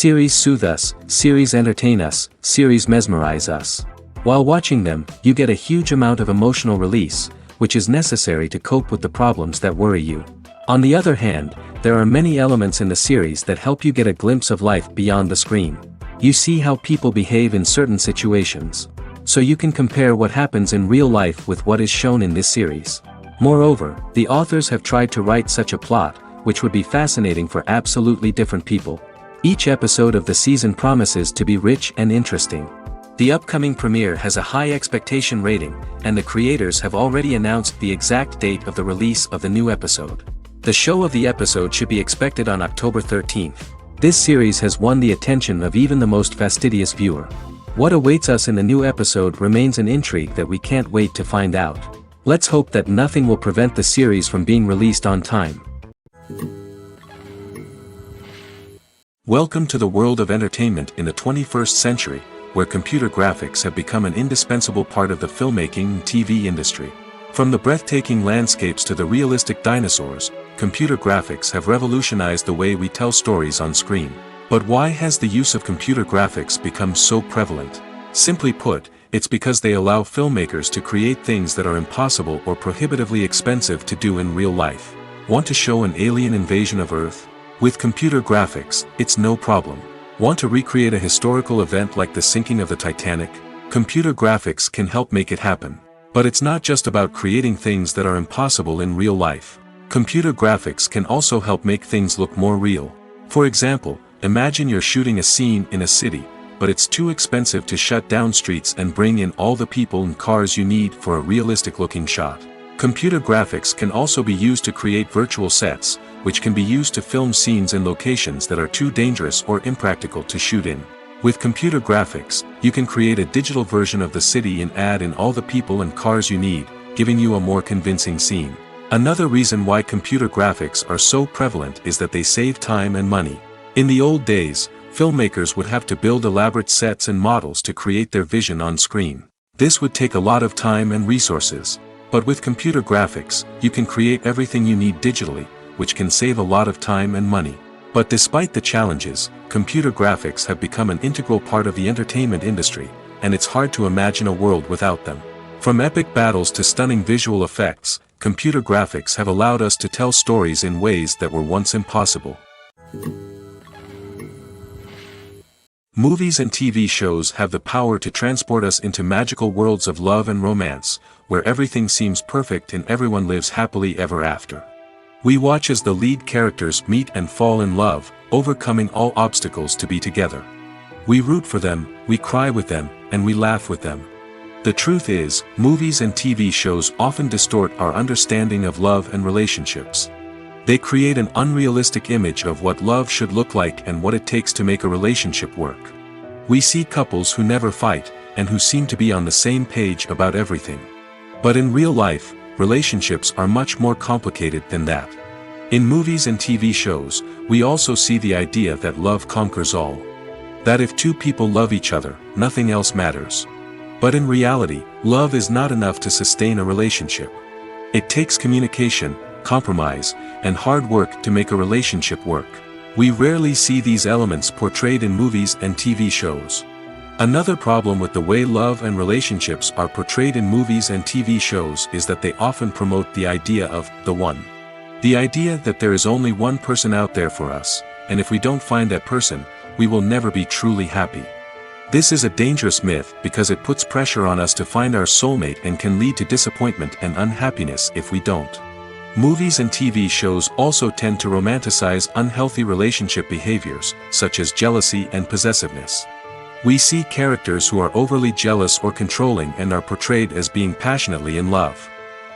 Series soothe us, series entertain us, series mesmerize us. While watching them, you get a huge amount of emotional release, which is necessary to cope with the problems that worry you. On the other hand, there are many elements in the series that help you get a glimpse of life beyond the screen. You see how people behave in certain situations. So you can compare what happens in real life with what is shown in this series. Moreover, the authors have tried to write such a plot, which would be fascinating for absolutely different people. Each episode of the season promises to be rich and interesting. The upcoming premiere has a high expectation rating, and the creators have already announced the exact date of the release of the new episode. The show of the episode should be expected on October 13th. This series has won the attention of even the most fastidious viewer. What awaits us in the new episode remains an intrigue that we can't wait to find out. Let's hope that nothing will prevent the series from being released on time. Welcome to the world of entertainment in the 21st century, where computer graphics have become an indispensable part of the filmmaking and TV industry. From the breathtaking landscapes to the realistic dinosaurs, computer graphics have revolutionized the way we tell stories on screen. But why has the use of computer graphics become so prevalent? Simply put, it's because they allow filmmakers to create things that are impossible or prohibitively expensive to do in real life. Want to show an alien invasion of Earth? With computer graphics, it's no problem. Want to recreate a historical event like the sinking of the Titanic? Computer graphics can help make it happen. But it's not just about creating things that are impossible in real life. Computer graphics can also help make things look more real. For example, imagine you're shooting a scene in a city, but it's too expensive to shut down streets and bring in all the people and cars you need for a realistic-looking shot. Computer graphics can also be used to create virtual sets, which can be used to film scenes in locations that are too dangerous or impractical to shoot in. With computer graphics, you can create a digital version of the city and add in all the people and cars you need, giving you a more convincing scene. Another reason why computer graphics are so prevalent is that they save time and money. In the old days, filmmakers would have to build elaborate sets and models to create their vision on screen. This would take a lot of time and resources. But with computer graphics, you can create everything you need digitally, which can save a lot of time and money. But despite the challenges, computer graphics have become an integral part of the entertainment industry, and it's hard to imagine a world without them. From epic battles to stunning visual effects, computer graphics have allowed us to tell stories in ways that were once impossible. Movies and TV shows have the power to transport us into magical worlds of love and romance, where everything seems perfect and everyone lives happily ever after. We watch as the lead characters meet and fall in love, overcoming all obstacles to be together. We root for them, we cry with them, and we laugh with them. The truth is, movies and TV shows often distort our understanding of love and relationships. They create an unrealistic image of what love should look like and what it takes to make a relationship work. We see couples who never fight, and who seem to be on the same page about everything. But in real life, relationships are much more complicated than that. In movies and TV shows, we also see the idea that love conquers all. That if two people love each other, nothing else matters. But in reality, love is not enough to sustain a relationship. It takes communication, compromise, and hard work to make a relationship work. We rarely see these elements portrayed in movies and TV shows. Another problem with the way love and relationships are portrayed in movies and TV shows is that they often promote the idea of the one. The idea that there is only one person out there for us, and if we don't find that person, we will never be truly happy. This is a dangerous myth because it puts pressure on us to find our soulmate and can lead to disappointment and unhappiness if we don't. Movies and TV shows also tend to romanticize unhealthy relationship behaviors, such as jealousy and possessiveness. We see characters who are overly jealous or controlling and are portrayed as being passionately in love.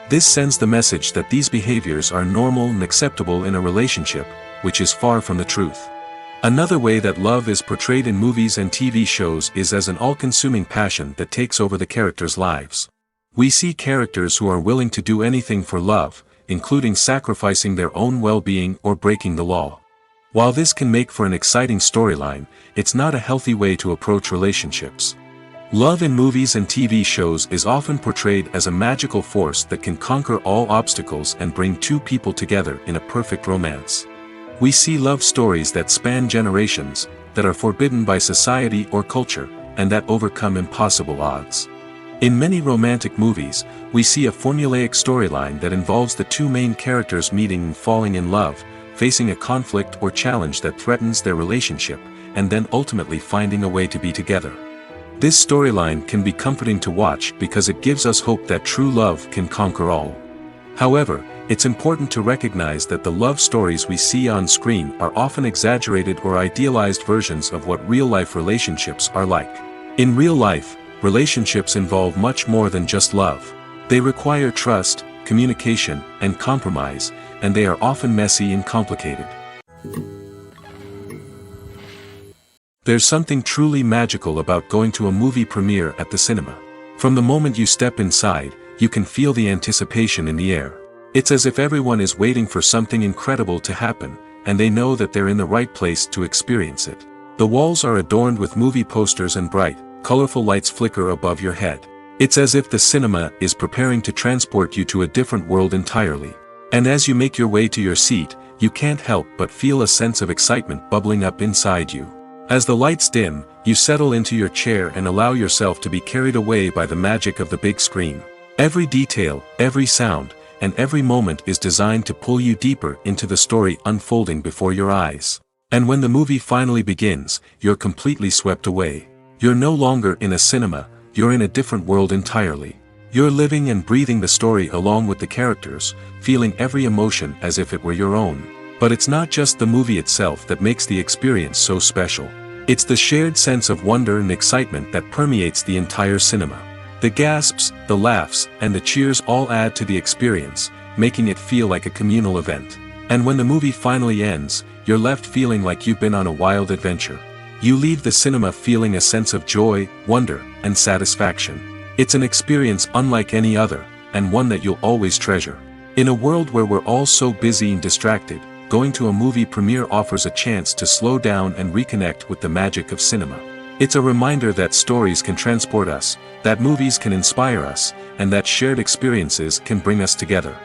This sends the message that these behaviors are normal and acceptable in a relationship, which is far from the truth. Another way that love is portrayed in movies and TV shows is as an all-consuming passion that takes over the characters' lives. We see characters who are willing to do anything for love, including sacrificing their own well-being or breaking the law. While this can make for an exciting storyline, it's not a healthy way to approach relationships. Love in movies and TV shows is often portrayed as a magical force that can conquer all obstacles and bring two people together in a perfect romance. We see love stories that span generations, that are forbidden by society or culture, and that overcome impossible odds. In many romantic movies, we see a formulaic storyline that involves the two main characters meeting and falling in love, facing a conflict or challenge that threatens their relationship, and then ultimately finding a way to be together. This storyline can be comforting to watch because it gives us hope that true love can conquer all. However, it's important to recognize that the love stories we see on screen are often exaggerated or idealized versions of what real-life relationships are like. In real life, relationships involve much more than just love. They require trust, communication, and compromise, and they are often messy and complicated. There's something truly magical about going to a movie premiere at the cinema. From the moment you step inside, you can feel the anticipation in the air. It's as if everyone is waiting for something incredible to happen, and they know that they're in the right place to experience it. The walls are adorned with movie posters and bright, colorful lights flicker above your head. It's as if the cinema is preparing to transport you to a different world entirely. And as you make your way to your seat, you can't help but feel a sense of excitement bubbling up inside you. As the lights dim, you settle into your chair and allow yourself to be carried away by the magic of the big screen. Every detail, every sound, and every moment is designed to pull you deeper into the story unfolding before your eyes. And when the movie finally begins, you're completely swept away. You're no longer in a cinema, you're in a different world entirely. You're living and breathing the story along with the characters, feeling every emotion as if it were your own. But it's not just the movie itself that makes the experience so special. It's the shared sense of wonder and excitement that permeates the entire cinema. The gasps, the laughs, and the cheers all add to the experience, making it feel like a communal event. And when the movie finally ends, you're left feeling like you've been on a wild adventure. You leave the cinema feeling a sense of joy, wonder, and satisfaction. It's an experience unlike any other, and one that you'll always treasure. In a world where we're all so busy and distracted, going to a movie premiere offers a chance to slow down and reconnect with the magic of cinema. It's a reminder that stories can transport us, that movies can inspire us, and that shared experiences can bring us together.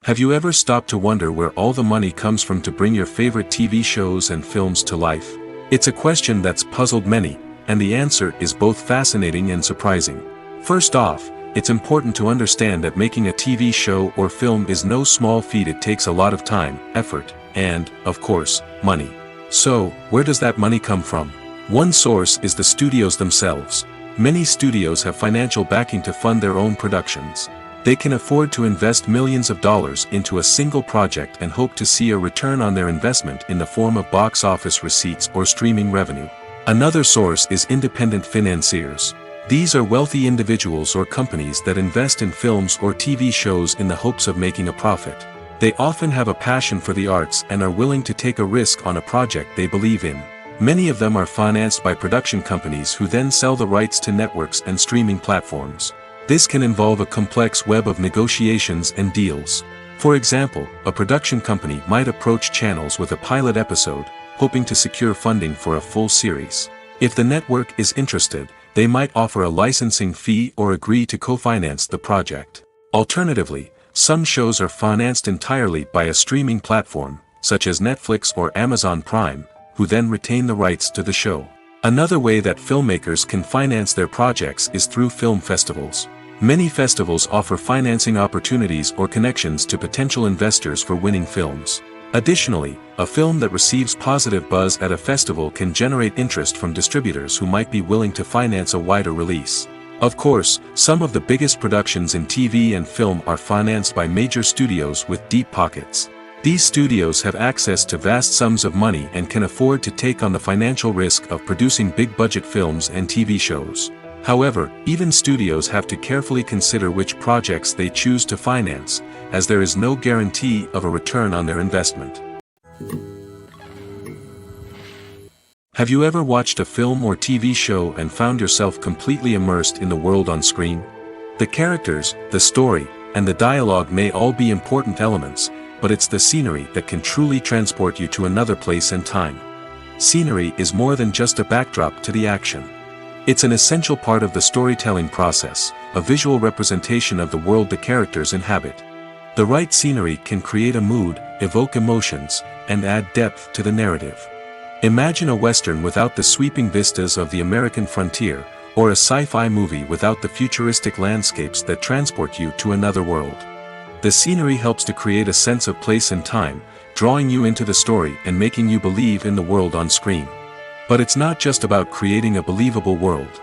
Have you ever stopped to wonder where all the money comes from to bring your favorite TV shows and films to life? It's a question that's puzzled many, and the answer is both fascinating and surprising. First off, it's important to understand that making a TV show or film is no small feat. It takes a lot of time, effort, and, of course, money. So, where does that money come from? One source is the studios themselves. Many studios have financial backing to fund their own productions. They can afford to invest millions of dollars into a single project and hope to see a return on their investment in the form of box office receipts or streaming revenue. Another source is independent financiers. These are wealthy individuals or companies that invest in films or TV shows in the hopes of making a profit. They often have a passion for the arts and are willing to take a risk on a project they believe in. Many of them are financed by production companies who then sell the rights to networks and streaming platforms. This can involve a complex web of negotiations and deals. For example, a production company might approach channels with a pilot episode, hoping to secure funding for a full series. If the network is interested, they might offer a licensing fee or agree to co-finance the project. Alternatively, some shows are financed entirely by a streaming platform, such as Netflix or Amazon Prime, who then retain the rights to the show. Another way that filmmakers can finance their projects is through film festivals. Many festivals offer financing opportunities or connections to potential investors for winning films. Additionally, a film that receives positive buzz at a festival can generate interest from distributors who might be willing to finance a wider release. Of course, some of the biggest productions in TV and film are financed by major studios with deep pockets. These studios have access to vast sums of money and can afford to take on the financial risk of producing big-budget films and TV shows. However, even studios have to carefully consider which projects they choose to finance, as there is no guarantee of a return on their investment. Have you ever watched a film or TV show and found yourself completely immersed in the world on screen? The characters, the story, and the dialogue may all be important elements, but it's the scenery that can truly transport you to another place and time. Scenery is more than just a backdrop to the action. It's an essential part of the storytelling process, a visual representation of the world the characters inhabit. The right scenery can create a mood, evoke emotions, and add depth to the narrative. Imagine a western without the sweeping vistas of the American frontier, or a sci-fi movie without the futuristic landscapes that transport you to another world. The scenery helps to create a sense of place and time, drawing you into the story and making you believe in the world on screen. But it's not just about creating a believable world.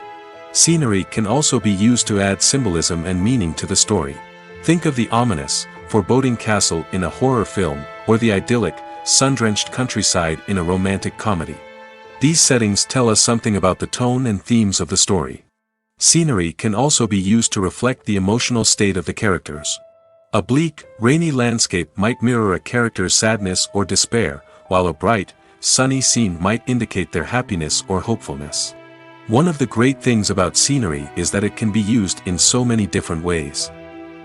Scenery can also be used to add symbolism and meaning to the story. Think of the ominous, foreboding castle in a horror film, or the idyllic, sun-drenched countryside in a romantic comedy. These settings tell us something about the tone and themes of the story. Scenery can also be used to reflect the emotional state of the characters. A bleak, rainy landscape might mirror a character's sadness or despair, while a bright, sunny scene might indicate their happiness or hopefulness. One of the great things about scenery is that it can be used in so many different ways.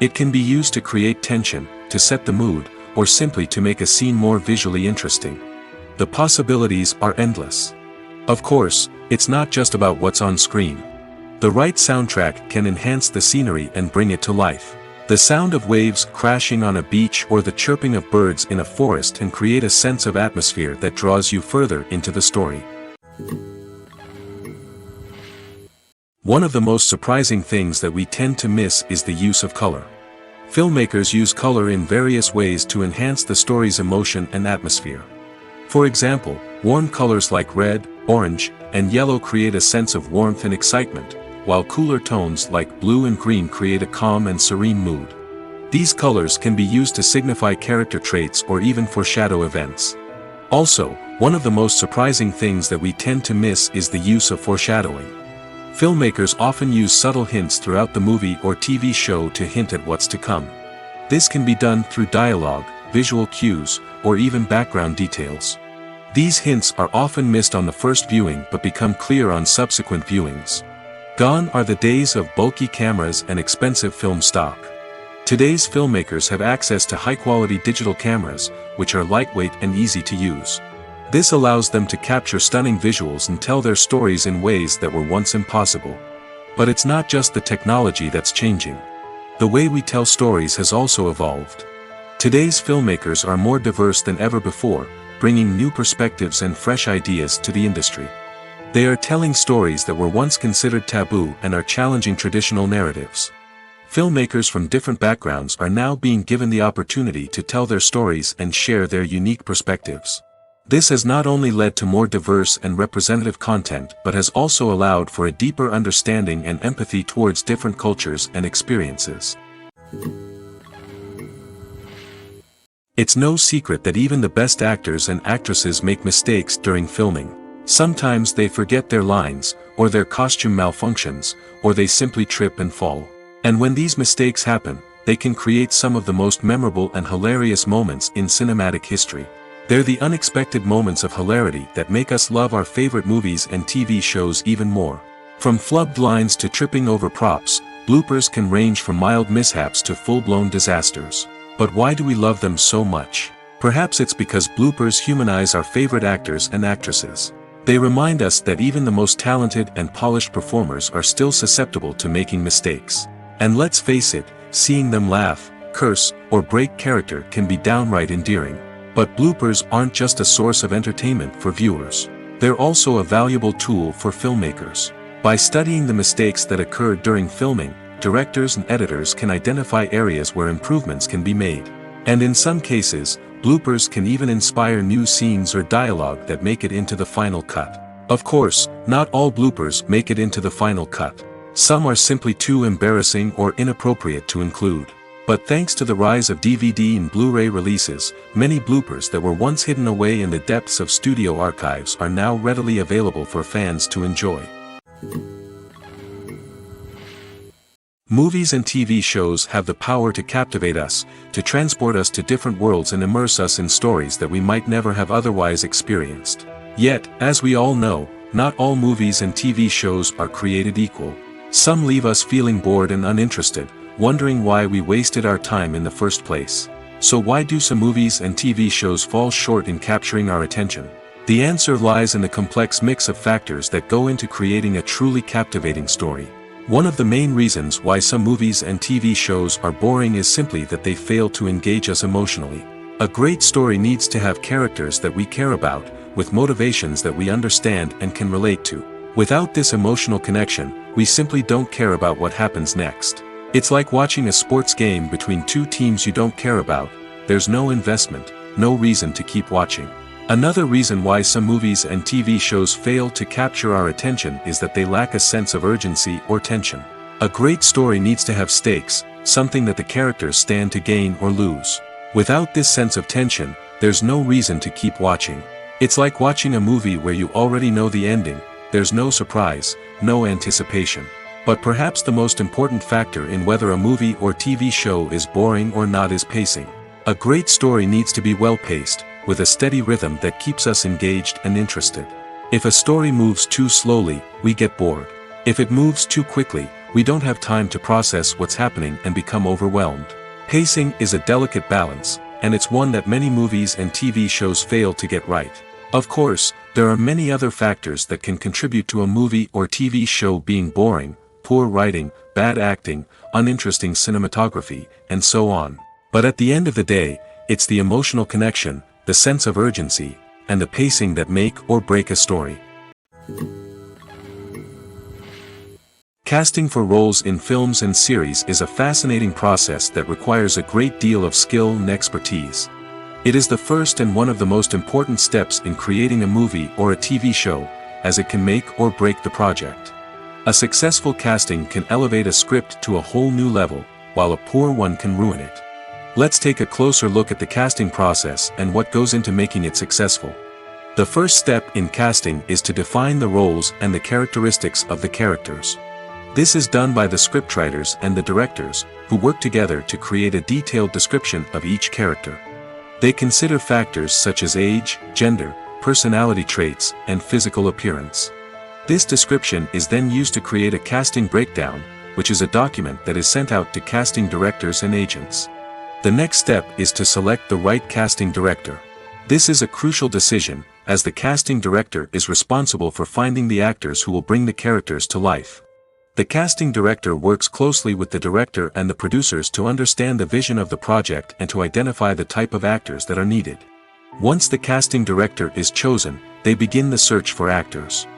It can be used to create tension, to set the mood, or simply to make a scene more visually interesting. The possibilities are endless. Of course, it's not just about what's on screen. The right soundtrack can enhance the scenery and bring it to life. The sound of waves crashing on a beach or the chirping of birds in a forest can create a sense of atmosphere that draws you further into the story. One of the most surprising things that we tend to miss is the use of color. Filmmakers use color in various ways to enhance the story's emotion and atmosphere. For example, warm colors like red, orange, and yellow create a sense of warmth and excitement, while cooler tones like blue and green create a calm and serene mood. These colors can be used to signify character traits or even foreshadow events. Also, one of the most surprising things that we tend to miss is the use of foreshadowing. Filmmakers often use subtle hints throughout the movie or TV show to hint at what's to come. This can be done through dialogue, visual cues, or even background details. These hints are often missed on the first viewing but become clear on subsequent viewings. Gone are the days of bulky cameras and expensive film stock. Today's filmmakers have access to high-quality digital cameras, which are lightweight and easy to use. This allows them to capture stunning visuals and tell their stories in ways that were once impossible. But it's not just the technology that's changing. The way we tell stories has also evolved. Today's filmmakers are more diverse than ever before, bringing new perspectives and fresh ideas to the industry. They are telling stories that were once considered taboo and are challenging traditional narratives. Filmmakers from different backgrounds are now being given the opportunity to tell their stories and share their unique perspectives. This has not only led to more diverse and representative content but has also allowed for a deeper understanding and empathy towards different cultures and experiences. It's no secret that even the best actors and actresses make mistakes during filming. Sometimes they forget their lines, or their costume malfunctions, or they simply trip and fall. And when these mistakes happen, they can create some of the most memorable and hilarious moments in cinematic history. They're the unexpected moments of hilarity that make us love our favorite movies and TV shows even more. From flubbed lines to tripping over props, bloopers can range from mild mishaps to full-blown disasters. But why do we love them so much? Perhaps it's because bloopers humanize our favorite actors and actresses. They remind us that even the most talented and polished performers are still susceptible to making mistakes. And let's face it, seeing them laugh, curse, or break character can be downright endearing. But bloopers aren't just a source of entertainment for viewers. They're also a valuable tool for filmmakers. By studying the mistakes that occurred during filming, directors and editors can identify areas where improvements can be made. And in some cases, bloopers can even inspire new scenes or dialogue that make it into the final cut. Of course, not all bloopers make it into the final cut. Some are simply too embarrassing or inappropriate to include. But thanks to the rise of DVD and Blu-ray releases, many bloopers that were once hidden away in the depths of studio archives are now readily available for fans to enjoy. Movies and TV shows have the power to captivate us, to transport us to different worlds and immerse us in stories that we might never have otherwise experienced. Yet, as we all know, not all movies and TV shows are created equal. Some leave us feeling bored and uninterested, wondering why we wasted our time in the first place. So why do some movies and TV shows fall short in capturing our attention? The answer lies in the complex mix of factors that go into creating a truly captivating story. One of the main reasons why some movies and TV shows are boring is simply that they fail to engage us emotionally. A great story needs to have characters that we care about, with motivations that we understand and can relate to. Without this emotional connection, we simply don't care about what happens next. It's like watching a sports game between two teams you don't care about. There's no investment, no reason to keep watching. Another reason why some movies and TV shows fail to capture our attention is that they lack a sense of urgency or tension. A great story needs to have stakes, something that the characters stand to gain or lose. Without this sense of tension, there's no reason to keep watching. It's like watching a movie where you already know the ending. There's no surprise, no anticipation. But perhaps the most important factor in whether a movie or TV show is boring or not is pacing. A great story needs to be well-paced, with a steady rhythm that keeps us engaged and interested. If a story moves too slowly, we get bored. If it moves too quickly, we don't have time to process what's happening and become overwhelmed. Pacing is a delicate balance, and it's one that many movies and TV shows fail to get right. Of course, there are many other factors that can contribute to a movie or TV show being boring: poor writing, bad acting, uninteresting cinematography, and so on. But at the end of the day, it's the emotional connection, the sense of urgency, and the pacing that make or break a story. Casting for roles in films and series is a fascinating process that requires a great deal of skill and expertise. It is the first and one of the most important steps in creating a movie or a TV show, as it can make or break the project. A successful casting can elevate a script to a whole new level, while a poor one can ruin it. Let's take a closer look at the casting process and what goes into making it successful. The first step in casting is to define the roles and the characteristics of the characters. This is done by the scriptwriters and the directors, who work together to create a detailed description of each character. They consider factors such as age, gender, personality traits, and physical appearance. This description is then used to create a casting breakdown, which is a document that is sent out to casting directors and agents. The next step is to select the right casting director. This is a crucial decision, as the casting director is responsible for finding the actors who will bring the characters to life. The casting director works closely with the director and the producers to understand the vision of the project and to identify the type of actors that are needed. Once the casting director is chosen, they begin the search for actors.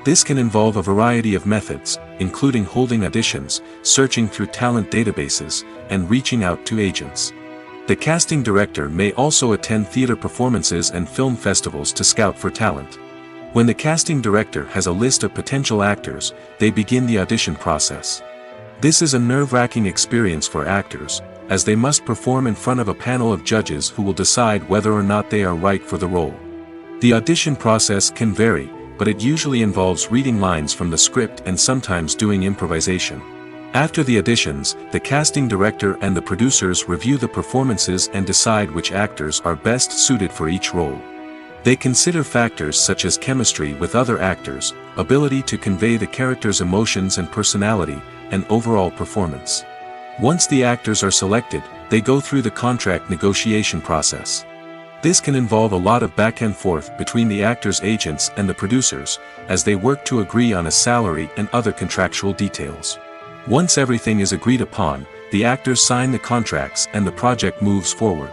This can involve a variety of methods, including holding auditions, searching through talent databases, and reaching out to agents. The casting director may also attend theater performances and film festivals to scout for talent. When the casting director has a list of potential actors, they begin the audition process. This is a nerve-wracking experience for actors, as they must perform in front of a panel of judges who will decide whether or not they are right for the role. The audition process can vary, but it usually involves reading lines from the script and sometimes doing improvisation. After the auditions, the casting director and the producers review the performances and decide which actors are best suited for each role. They consider factors such as chemistry with other actors, ability to convey the character's emotions and personality, and overall performance. Once the actors are selected, they go through the contract negotiation process. This can involve a lot of back and forth between the actors' agents and the producers, as they work to agree on a salary and other contractual details. Once everything is agreed upon, the actors sign the contracts and the project moves forward.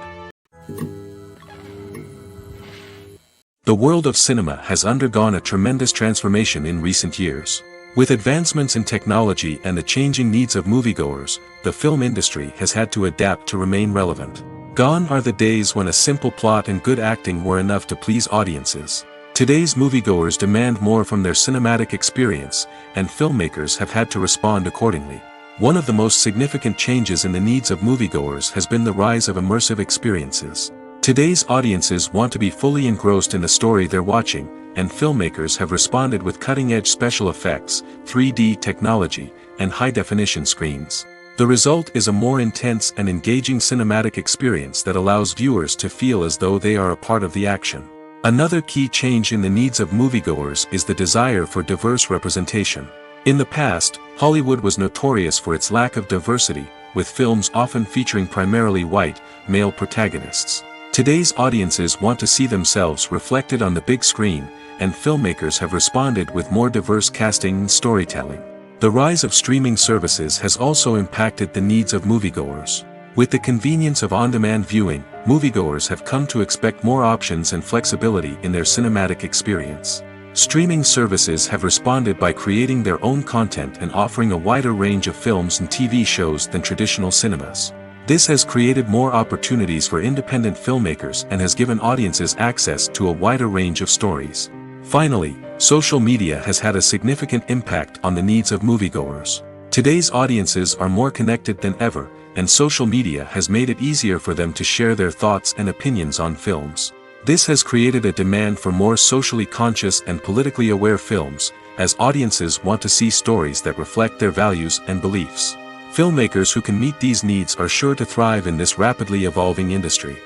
The world of cinema has undergone a tremendous transformation in recent years. With advancements in technology and the changing needs of moviegoers, the film industry has had to adapt to remain relevant. Gone are the days when a simple plot and good acting were enough to please audiences. Today's moviegoers demand more from their cinematic experience, and filmmakers have had to respond accordingly. One of the most significant changes in the needs of moviegoers has been the rise of immersive experiences. Today's audiences want to be fully engrossed in the story they're watching, and filmmakers have responded with cutting-edge special effects, 3D technology, and high-definition screens. The result is a more intense and engaging cinematic experience that allows viewers to feel as though they are a part of the action. Another key change in the needs of moviegoers is the desire for diverse representation. In the past, Hollywood was notorious for its lack of diversity, with films often featuring primarily white, male protagonists. Today's audiences want to see themselves reflected on the big screen, and filmmakers have responded with more diverse casting and storytelling. The rise of streaming services has also impacted the needs of moviegoers. With the convenience of on-demand viewing, moviegoers have come to expect more options and flexibility in their cinematic experience. Streaming services have responded by creating their own content and offering a wider range of films and TV shows than traditional cinemas. This has created more opportunities for independent filmmakers and has given audiences access to a wider range of stories. Finally, social media has had a significant impact on the needs of moviegoers. Today's audiences are more connected than ever, and social media has made it easier for them to share their thoughts and opinions on films. This has created a demand for more socially conscious and politically aware films, as audiences want to see stories that reflect their values and beliefs. Filmmakers who can meet these needs are sure to thrive in this rapidly evolving industry.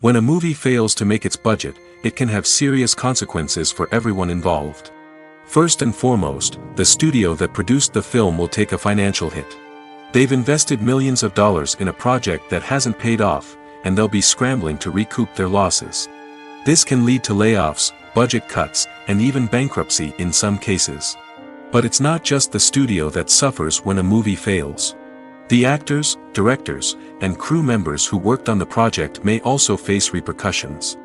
When a movie fails to make its budget, it can have serious consequences for everyone involved. First and foremost, the studio that produced the film will take a financial hit. They've invested millions of dollars in a project that hasn't paid off, and they'll be scrambling to recoup their losses. This can lead to layoffs, budget cuts, and even bankruptcy in some cases. But it's not just the studio that suffers when a movie fails. The actors, directors, and crew members who worked on the project may also face repercussions.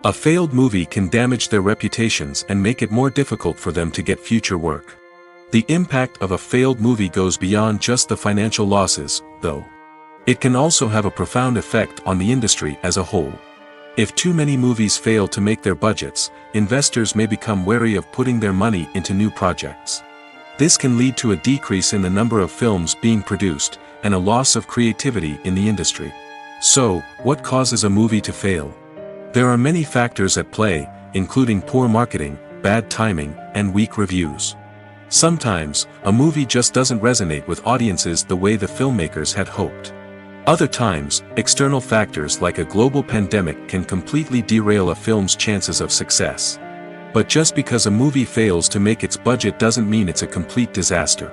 A failed movie can damage their reputations and make it more difficult for them to get future work. The impact of a failed movie goes beyond just the financial losses, though. It can also have a profound effect on the industry as a whole. If too many movies fail to make their budgets, investors may become wary of putting their money into new projects. This can lead to a decrease in the number of films being produced, and a loss of creativity in the industry. So, what causes a movie to fail? There are many factors at play, including poor marketing, bad timing, and weak reviews. Sometimes, a movie just doesn't resonate with audiences the way the filmmakers had hoped. Other times, external factors like a global pandemic can completely derail a film's chances of success. But just because a movie fails to make its budget doesn't mean it's a complete disaster.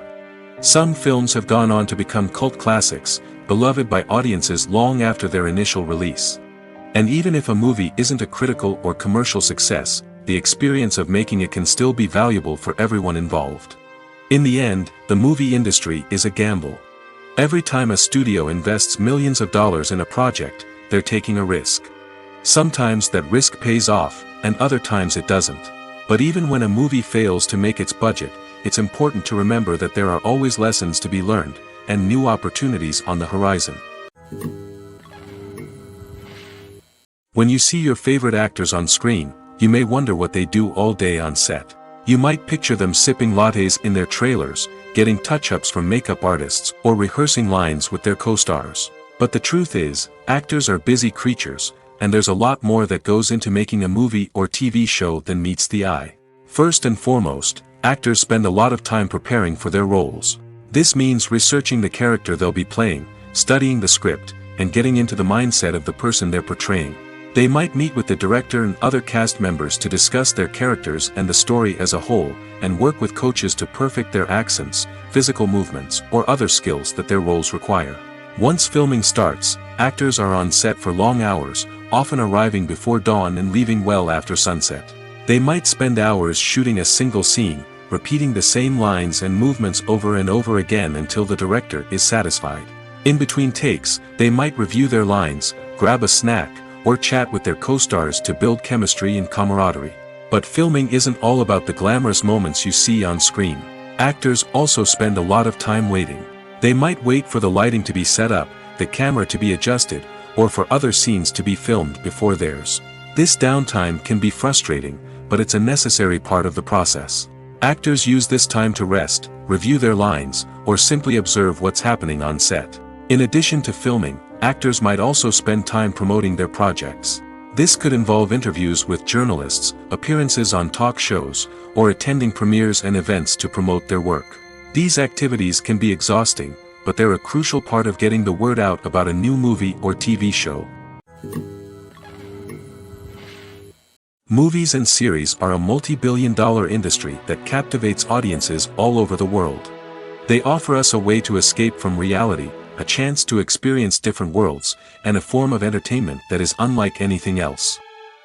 Some films have gone on to become cult classics, beloved by audiences long after their initial release. And even if a movie isn't a critical or commercial success, the experience of making it can still be valuable for everyone involved. In the end, the movie industry is a gamble. Every time a studio invests millions of dollars in a project, they're taking a risk. Sometimes that risk pays off, and other times it doesn't. But even when a movie fails to make its budget, it's important to remember that there are always lessons to be learned, and new opportunities on the horizon. When you see your favorite actors on screen, you may wonder what they do all day on set. You might picture them sipping lattes in their trailers, getting touch-ups from makeup artists, or rehearsing lines with their co-stars. But the truth is, actors are busy creatures, and there's a lot more that goes into making a movie or TV show than meets the eye. First and foremost, actors spend a lot of time preparing for their roles. This means researching the character they'll be playing, studying the script, and getting into the mindset of the person they're portraying. They might meet with the director and other cast members to discuss their characters and the story as a whole, and work with coaches to perfect their accents, physical movements, or other skills that their roles require. Once filming starts, actors are on set for long hours, often arriving before dawn and leaving well after sunset. They might spend hours shooting a single scene, repeating the same lines and movements over and over again until the director is satisfied. In between takes, they might review their lines, grab a snack, or chat with their co-stars to build chemistry and camaraderie. But filming isn't all about the glamorous moments you see on screen. Actors also spend a lot of time waiting. They might wait for the lighting to be set up, the camera to be adjusted, or for other scenes to be filmed before theirs. This downtime can be frustrating, but it's a necessary part of the process. Actors use this time to rest, review their lines, or simply observe what's happening on set. In addition to filming, actors might also spend time promoting their projects. This could involve interviews with journalists, appearances on talk shows, or attending premieres and events to promote their work. These activities can be exhausting, but they're a crucial part of getting the word out about a new movie or TV show. Movies and series are a multi-billion-dollar industry that captivates audiences all over the world. They offer us a way to escape from reality, a chance to experience different worlds, and a form of entertainment that is unlike anything else.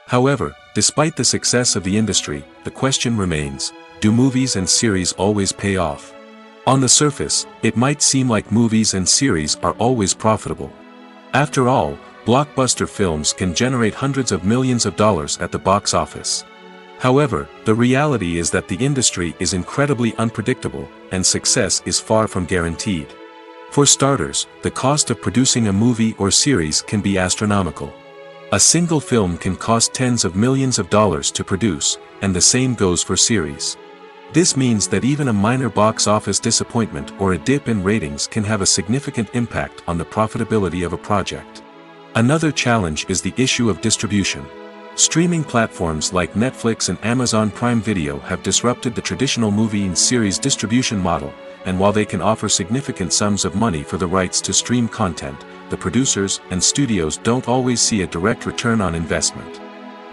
However, despite the success of the industry, the question remains, do movies and series always pay off? On the surface, it might seem like movies and series are always profitable. After all, blockbuster films can generate hundreds of millions of dollars at the box office. However, the reality is that the industry is incredibly unpredictable, and success is far from guaranteed. For starters, the cost of producing a movie or series can be astronomical. A single film can cost tens of millions of dollars to produce, and the same goes for series. This means that even a minor box office disappointment or a dip in ratings can have a significant impact on the profitability of a project. Another challenge is the issue of distribution. Streaming platforms like Netflix and Amazon Prime Video have disrupted the traditional movie and series distribution model, and while they can offer significant sums of money for the rights to stream content, the producers and studios don't always see a direct return on investment.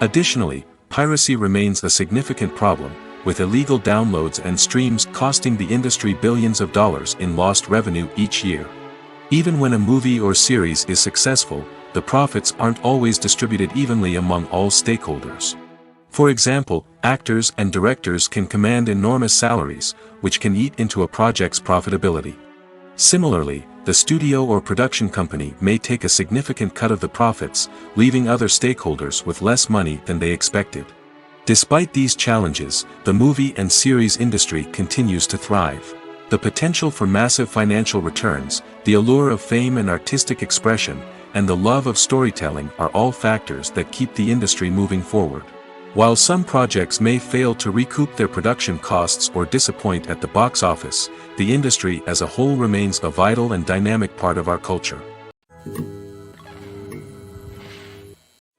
Additionally, piracy remains a significant problem, with illegal downloads and streams costing the industry billions of dollars in lost revenue each year. Even when a movie or series is successful, the profits aren't always distributed evenly among all stakeholders. For example, actors and directors can command enormous salaries, which can eat into a project's profitability. Similarly, the studio or production company may take a significant cut of the profits, leaving other stakeholders with less money than they expected. Despite these challenges, the movie and series industry continues to thrive. The potential for massive financial returns, the allure of fame and artistic expression, and the love of storytelling are all factors that keep the industry moving forward. While some projects may fail to recoup their production costs or disappoint at the box office, the industry as a whole remains a vital and dynamic part of our culture.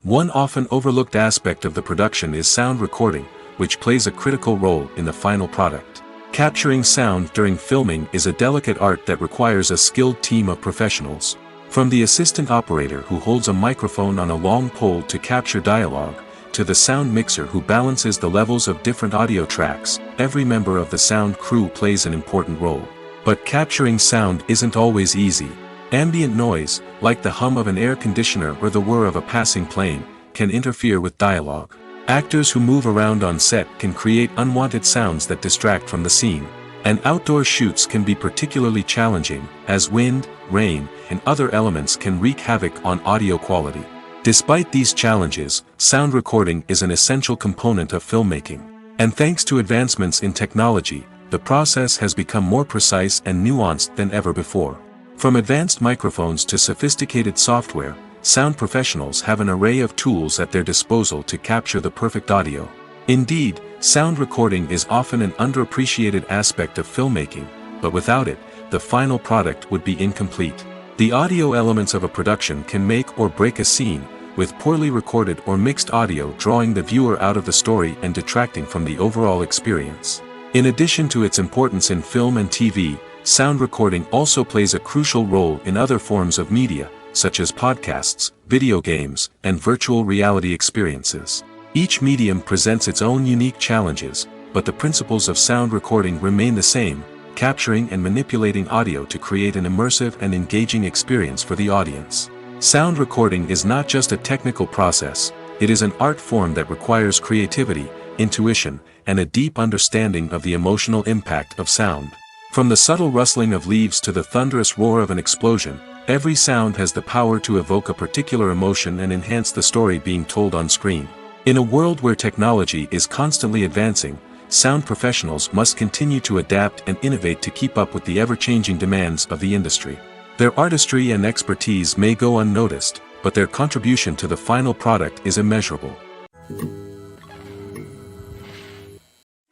One often overlooked aspect of the production is sound recording, which plays a critical role in the final product. Capturing sound during filming is a delicate art that requires a skilled team of professionals. From the assistant operator who holds a microphone on a long pole to capture dialogue, to the sound mixer who balances the levels of different audio tracks, every member of the sound crew plays an important role. But capturing sound isn't always easy. Ambient noise, like the hum of an air conditioner or the whir of a passing plane, can interfere with dialogue. Actors who move around on set can create unwanted sounds that distract from the scene. And outdoor shoots can be particularly challenging, as wind, rain, and other elements can wreak havoc on audio quality. Despite these challenges, sound recording is an essential component of filmmaking. And thanks to advancements in technology, the process has become more precise and nuanced than ever before. From advanced microphones to sophisticated software, sound professionals have an array of tools at their disposal to capture the perfect audio. Indeed, sound recording is often an underappreciated aspect of filmmaking, but without it, the final product would be incomplete. The audio elements of a production can make or break a scene, with poorly recorded or mixed audio drawing the viewer out of the story and detracting from the overall experience. In addition to its importance in film and TV, sound recording also plays a crucial role in other forms of media, such as podcasts, video games, and virtual reality experiences. Each medium presents its own unique challenges, but the principles of sound recording remain the same, capturing and manipulating audio to create an immersive and engaging experience for the audience. Sound recording is not just a technical process, it is an art form that requires creativity, intuition, and a deep understanding of the emotional impact of sound. From the subtle rustling of leaves to the thunderous roar of an explosion, every sound has the power to evoke a particular emotion and enhance the story being told on screen. In a world where technology is constantly advancing, sound professionals must continue to adapt and innovate to keep up with the ever-changing demands of the industry. Their artistry and expertise may go unnoticed, but their contribution to the final product is immeasurable.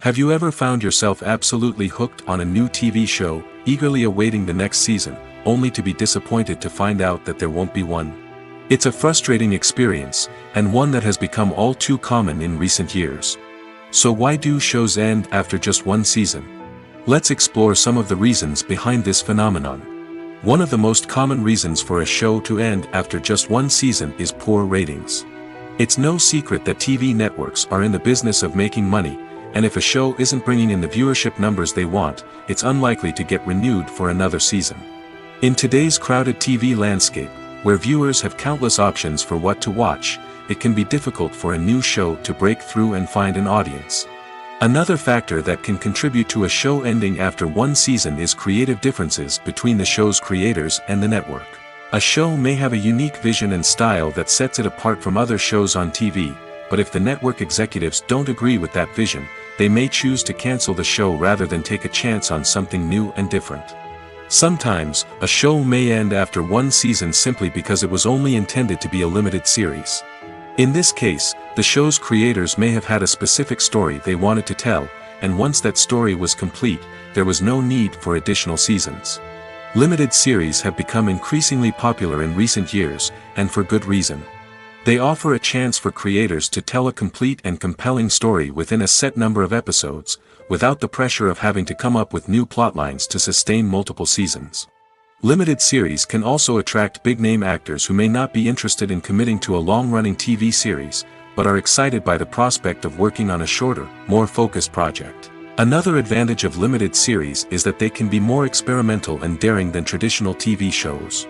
Have you ever found yourself absolutely hooked on a new TV show, eagerly awaiting the next season, only to be disappointed to find out that there won't be one? It's a frustrating experience, and one that has become all too common in recent years. So why do shows end after just one season? Let's explore some of the reasons behind this phenomenon. One of the most common reasons for a show to end after just one season is poor ratings. It's no secret that TV networks are in the business of making money, and if a show isn't bringing in the viewership numbers they want, it's unlikely to get renewed for another season. In today's crowded TV landscape, where viewers have countless options for what to watch, it can be difficult for a new show to break through and find an audience. Another factor that can contribute to a show ending after one season is creative differences between the show's creators and the network. A show may have a unique vision and style that sets it apart from other shows on TV, but if the network executives don't agree with that vision, they may choose to cancel the show rather than take a chance on something new and different. Sometimes, a show may end after one season simply because it was only intended to be a limited series. In this case, the show's creators may have had a specific story they wanted to tell, and once that story was complete, there was no need for additional seasons. Limited series have become increasingly popular in recent years, and for good reason. They offer a chance for creators to tell a complete and compelling story within a set number of episodes, without the pressure of having to come up with new plotlines to sustain multiple seasons. Limited series can also attract big-name actors who may not be interested in committing to a long-running TV series, but are excited by the prospect of working on a shorter, more focused project. Another advantage of limited series is that they can be more experimental and daring than traditional TV shows.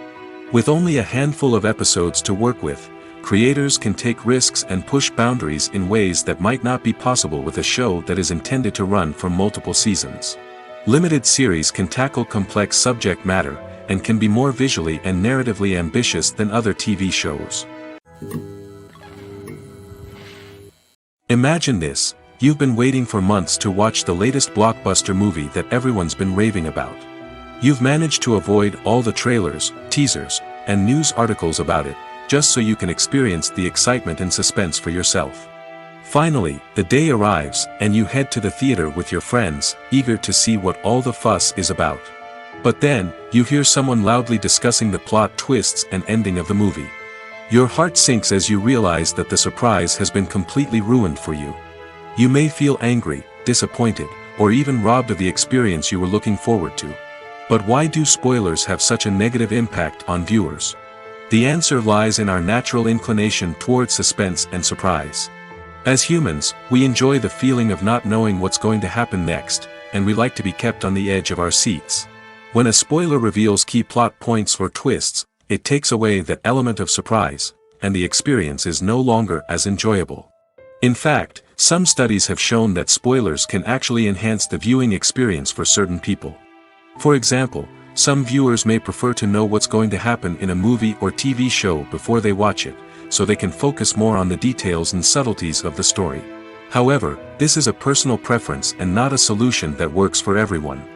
With only a handful of episodes to work with, creators can take risks and push boundaries in ways that might not be possible with a show that is intended to run for multiple seasons. Limited series can tackle complex subject matter, and can be more visually and narratively ambitious than other TV shows. Imagine this. You've been waiting for months to watch the latest blockbuster movie that everyone's been raving about. You've managed to avoid all the trailers, teasers, and news articles about it, just so you can experience the excitement and suspense for yourself. Finally, the day arrives, and you head to the theater with your friends, eager to see what all the fuss is about. But then, you hear someone loudly discussing the plot twists and ending of the movie. Your heart sinks as you realize that the surprise has been completely ruined for you. You may feel angry, disappointed, or even robbed of the experience you were looking forward to. But why do spoilers have such a negative impact on viewers? The answer lies in our natural inclination towards suspense and surprise. As humans, we enjoy the feeling of not knowing what's going to happen next, and we like to be kept on the edge of our seats. When a spoiler reveals key plot points or twists, it takes away that element of surprise, and the experience is no longer as enjoyable. In fact, some studies have shown that spoilers can actually enhance the viewing experience for certain people. For example, some viewers may prefer to know what's going to happen in a movie or TV show before they watch it, so they can focus more on the details and subtleties of the story. However, this is a personal preference and not a solution that works for everyone.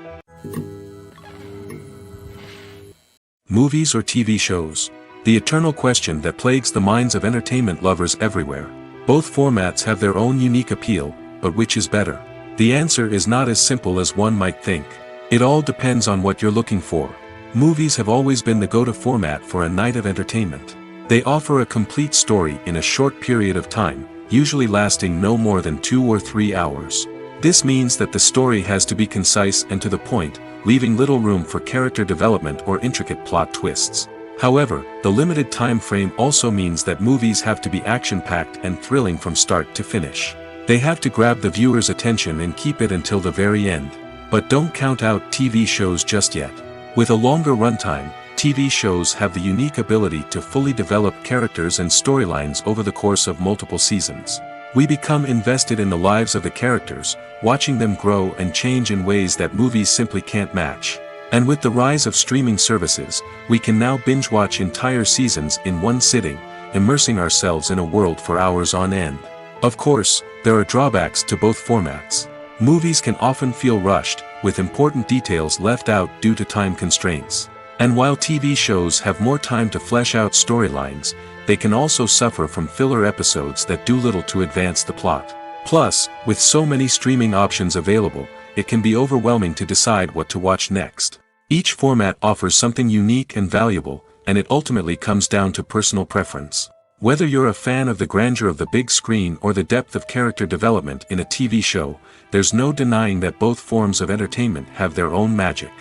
Movies or TV shows? The eternal question that plagues the minds of entertainment lovers everywhere. Both formats have their own unique appeal, but which is better? The answer is not as simple as one might think. It all depends on what you're looking for. Movies have always been the go-to format for a night of entertainment. They offer a complete story in a short period of time, usually lasting no more than 2 or 3 hours. This means that the story has to be concise and to the point, leaving little room for character development or intricate plot twists. However, the limited time frame also means that movies have to be action-packed and thrilling from start to finish. They have to grab the viewer's attention and keep it until the very end. But don't count out TV shows just yet. With a longer runtime, TV shows have the unique ability to fully develop characters and storylines over the course of multiple seasons. We become invested in the lives of the characters, watching them grow and change in ways that movies simply can't match. And with the rise of streaming services, we can now binge-watch entire seasons in one sitting, immersing ourselves in a world for hours on end. Of course, there are drawbacks to both formats. Movies can often feel rushed, with important details left out due to time constraints. And while TV shows have more time to flesh out storylines, they can also suffer from filler episodes that do little to advance the plot. Plus, with so many streaming options available, it can be overwhelming to decide what to watch next. Each format offers something unique and valuable, and it ultimately comes down to personal preference. Whether you're a fan of the grandeur of the big screen or the depth of character development in a TV show, there's no denying that both forms of entertainment have their own magic.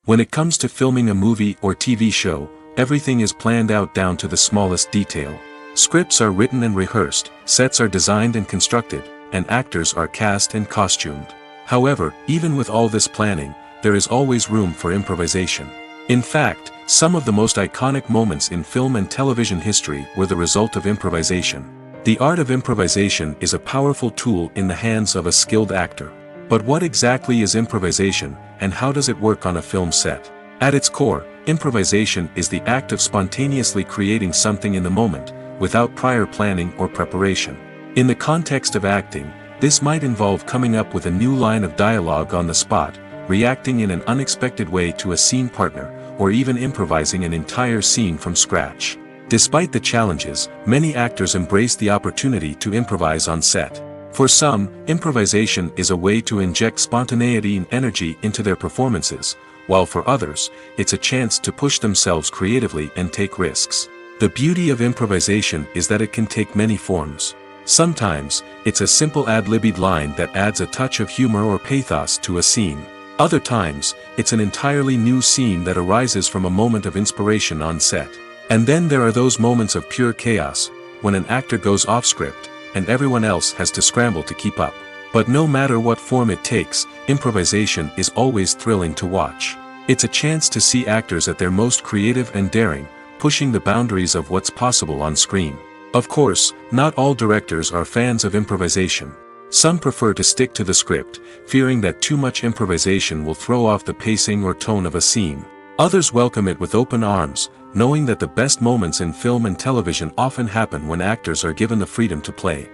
When it comes to filming a movie or TV show, everything is planned out down to the smallest detail. Scripts are written and rehearsed, sets are designed and constructed, and actors are cast and costumed. However, even with all this planning, there is always room for improvisation. In fact, some of the most iconic moments in film and television history were the result of improvisation. The art of improvisation is a powerful tool in the hands of a skilled actor. But what exactly is improvisation, and how does it work on a film set? At its core, improvisation is the act of spontaneously creating something in the moment, without prior planning or preparation. In the context of acting, this might involve coming up with a new line of dialogue on the spot, reacting in an unexpected way to a scene partner, or even improvising an entire scene from scratch. Despite the challenges, many actors embrace the opportunity to improvise on set. For some, improvisation is a way to inject spontaneity and energy into their performances, while for others, it's a chance to push themselves creatively and take risks. The beauty of improvisation is that it can take many forms. Sometimes, it's a simple ad-libbed line that adds a touch of humor or pathos to a scene. Other times, it's an entirely new scene that arises from a moment of inspiration on set. And then there are those moments of pure chaos, when an actor goes off script, and everyone else has to scramble to keep up. But no matter what form it takes, improvisation is always thrilling to watch. It's a chance to see actors at their most creative and daring, pushing the boundaries of what's possible on screen. Of course, not all directors are fans of improvisation. Some prefer to stick to the script, fearing that too much improvisation will throw off the pacing or tone of a scene. Others welcome it with open arms, knowing that the best moments in film and television often happen when actors are given the freedom to play.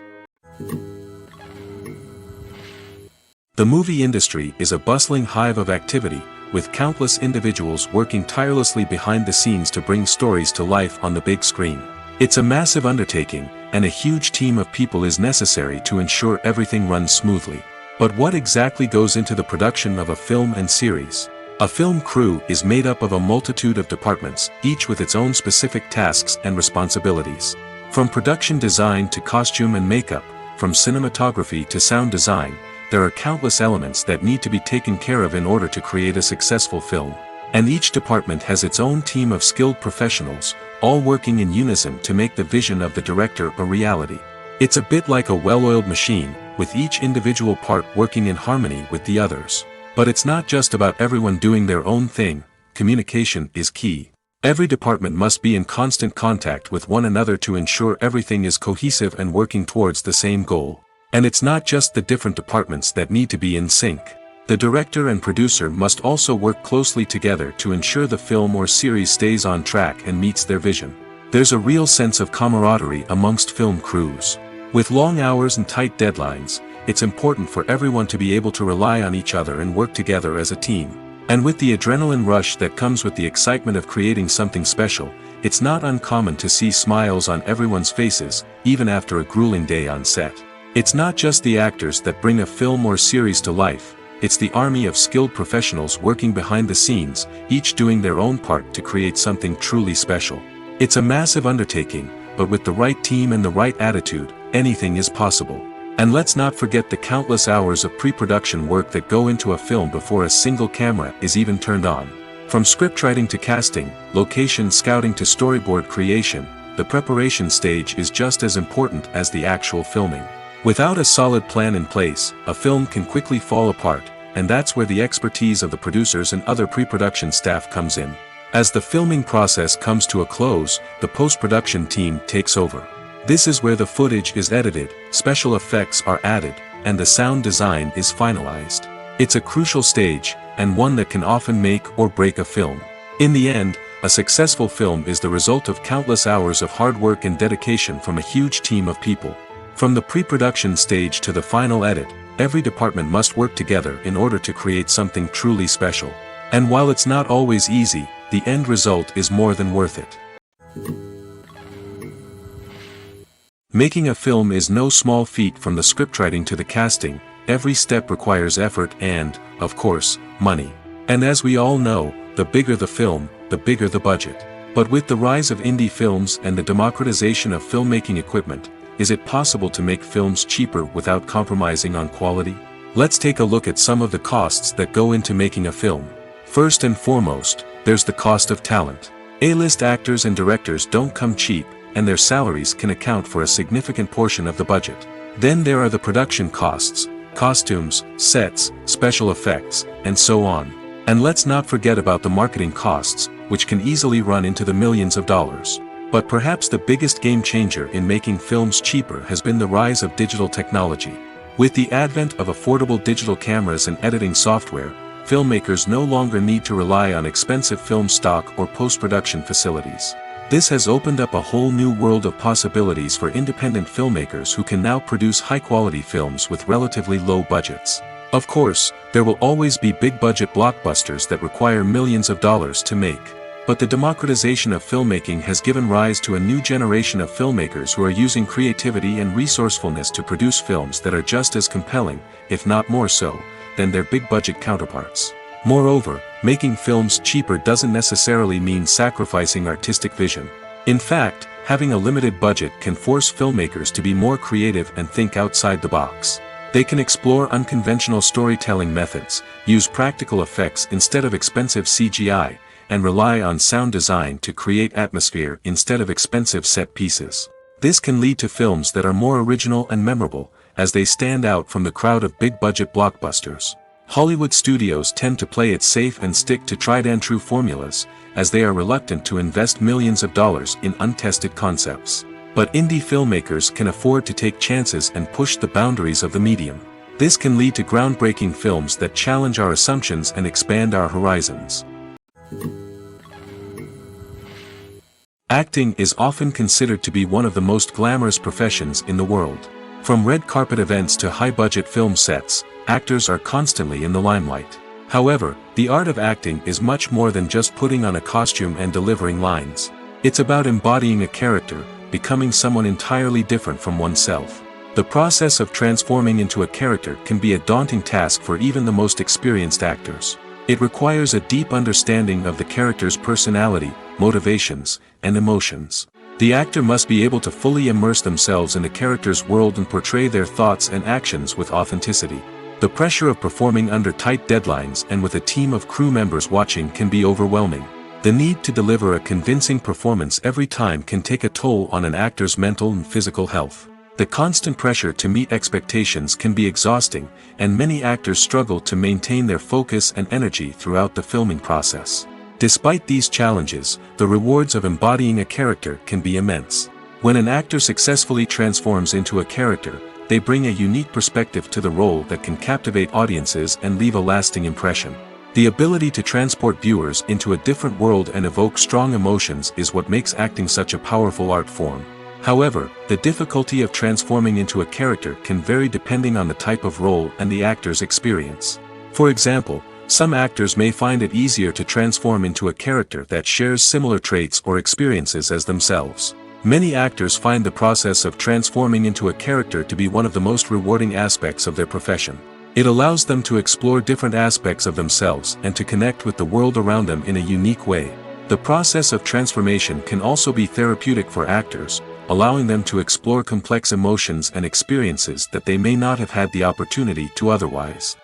The movie industry is a bustling hive of activity, with countless individuals working tirelessly behind the scenes to bring stories to life on the big screen. It's a massive undertaking, and a huge team of people is necessary to ensure everything runs smoothly. But what exactly goes into the production of a film and series? A film crew is made up of a multitude of departments, each with its own specific tasks and responsibilities. From production design to costume and makeup, from cinematography to sound design, there are countless elements that need to be taken care of in order to create a successful film. And each department has its own team of skilled professionals, all working in unison to make the vision of the director a reality. It's a bit like a well-oiled machine, with each individual part working in harmony with the others. But it's not just about everyone doing their own thing. Communication is key. Every department must be in constant contact with one another to ensure everything is cohesive and working towards the same goal. And it's not just the different departments that need to be in sync. The director and producer must also work closely together to ensure the film or series stays on track and meets their vision. There's a real sense of camaraderie amongst film crews. With long hours and tight deadlines, it's important for everyone to be able to rely on each other and work together as a team. And with the adrenaline rush that comes with the excitement of creating something special, it's not uncommon to see smiles on everyone's faces, even after a grueling day on set. It's not just the actors that bring a film or series to life. It's the army of skilled professionals working behind the scenes, each doing their own part to create something truly special. It's a massive undertaking, but with the right team and the right attitude, anything is possible. And let's not forget the countless hours of pre-production work that go into a film before a single camera is even turned on. From scriptwriting to casting, location scouting to storyboard creation, the preparation stage is just as important as the actual filming. Without a solid plan in place, a film can quickly fall apart, and that's where the expertise of the producers and other pre-production staff comes in. As the filming process comes to a close, the post-production team takes over. This is where the footage is edited, special effects are added, and the sound design is finalized. It's a crucial stage, and one that can often make or break a film. In the end, a successful film is the result of countless hours of hard work and dedication from a huge team of people. From the pre-production stage to the final edit, every department must work together in order to create something truly special. And while it's not always easy, the end result is more than worth it. Making a film is no small feat. From the scriptwriting to the casting, every step requires effort and, of course, money. And as we all know, the bigger the film, the bigger the budget. But with the rise of indie films and the democratization of filmmaking equipment, is it possible to make films cheaper without compromising on quality? Let's take a look at some of the costs that go into making a film. First and foremost, there's the cost of talent. A-list actors and directors don't come cheap, and their salaries can account for a significant portion of the budget. Then there are the production costs, costumes, sets, special effects, and so on. And let's not forget about the marketing costs, which can easily run into the millions of dollars. But perhaps the biggest game changer in making films cheaper has been the rise of digital technology. With the advent of affordable digital cameras and editing software, filmmakers no longer need to rely on expensive film stock or post-production facilities. This has opened up a whole new world of possibilities for independent filmmakers who can now produce high-quality films with relatively low budgets. Of course, there will always be big-budget blockbusters that require millions of dollars to make. But the democratization of filmmaking has given rise to a new generation of filmmakers who are using creativity and resourcefulness to produce films that are just as compelling, if not more so, than their big-budget counterparts. Moreover, making films cheaper doesn't necessarily mean sacrificing artistic vision. In fact, having a limited budget can force filmmakers to be more creative and think outside the box. They can explore unconventional storytelling methods, use practical effects instead of expensive CGI, and rely on sound design to create atmosphere instead of expensive set pieces. This can lead to films that are more original and memorable, as they stand out from the crowd of big-budget blockbusters. Hollywood studios tend to play it safe and stick to tried-and-true formulas, as they are reluctant to invest millions of dollars in untested concepts. But indie filmmakers can afford to take chances and push the boundaries of the medium. This can lead to groundbreaking films that challenge our assumptions and expand our horizons. Acting is often considered to be one of the most glamorous professions in the world. From red carpet events to high-budget film sets, actors are constantly in the limelight. However, the art of acting is much more than just putting on a costume and delivering lines. It's about embodying a character, becoming someone entirely different from oneself. The process of transforming into a character can be a daunting task for even the most experienced actors. It requires a deep understanding of the character's personality, motivations, and emotions. The actor must be able to fully immerse themselves in the character's world and portray their thoughts and actions with authenticity. The pressure of performing under tight deadlines and with a team of crew members watching can be overwhelming. The need to deliver a convincing performance every time can take a toll on an actor's mental and physical health. The constant pressure to meet expectations can be exhausting, and many actors struggle to maintain their focus and energy throughout the filming process. Despite these challenges, the rewards of embodying a character can be immense. When an actor successfully transforms into a character, they bring a unique perspective to the role that can captivate audiences and leave a lasting impression. The ability to transport viewers into a different world and evoke strong emotions is what makes acting such a powerful art form. However, the difficulty of transforming into a character can vary depending on the type of role and the actor's experience. For example, some actors may find it easier to transform into a character that shares similar traits or experiences as themselves. Many actors find the process of transforming into a character to be one of the most rewarding aspects of their profession. It allows them to explore different aspects of themselves and to connect with the world around them in a unique way. The process of transformation can also be therapeutic for actors, allowing them to explore complex emotions and experiences that they may not have had the opportunity to otherwise.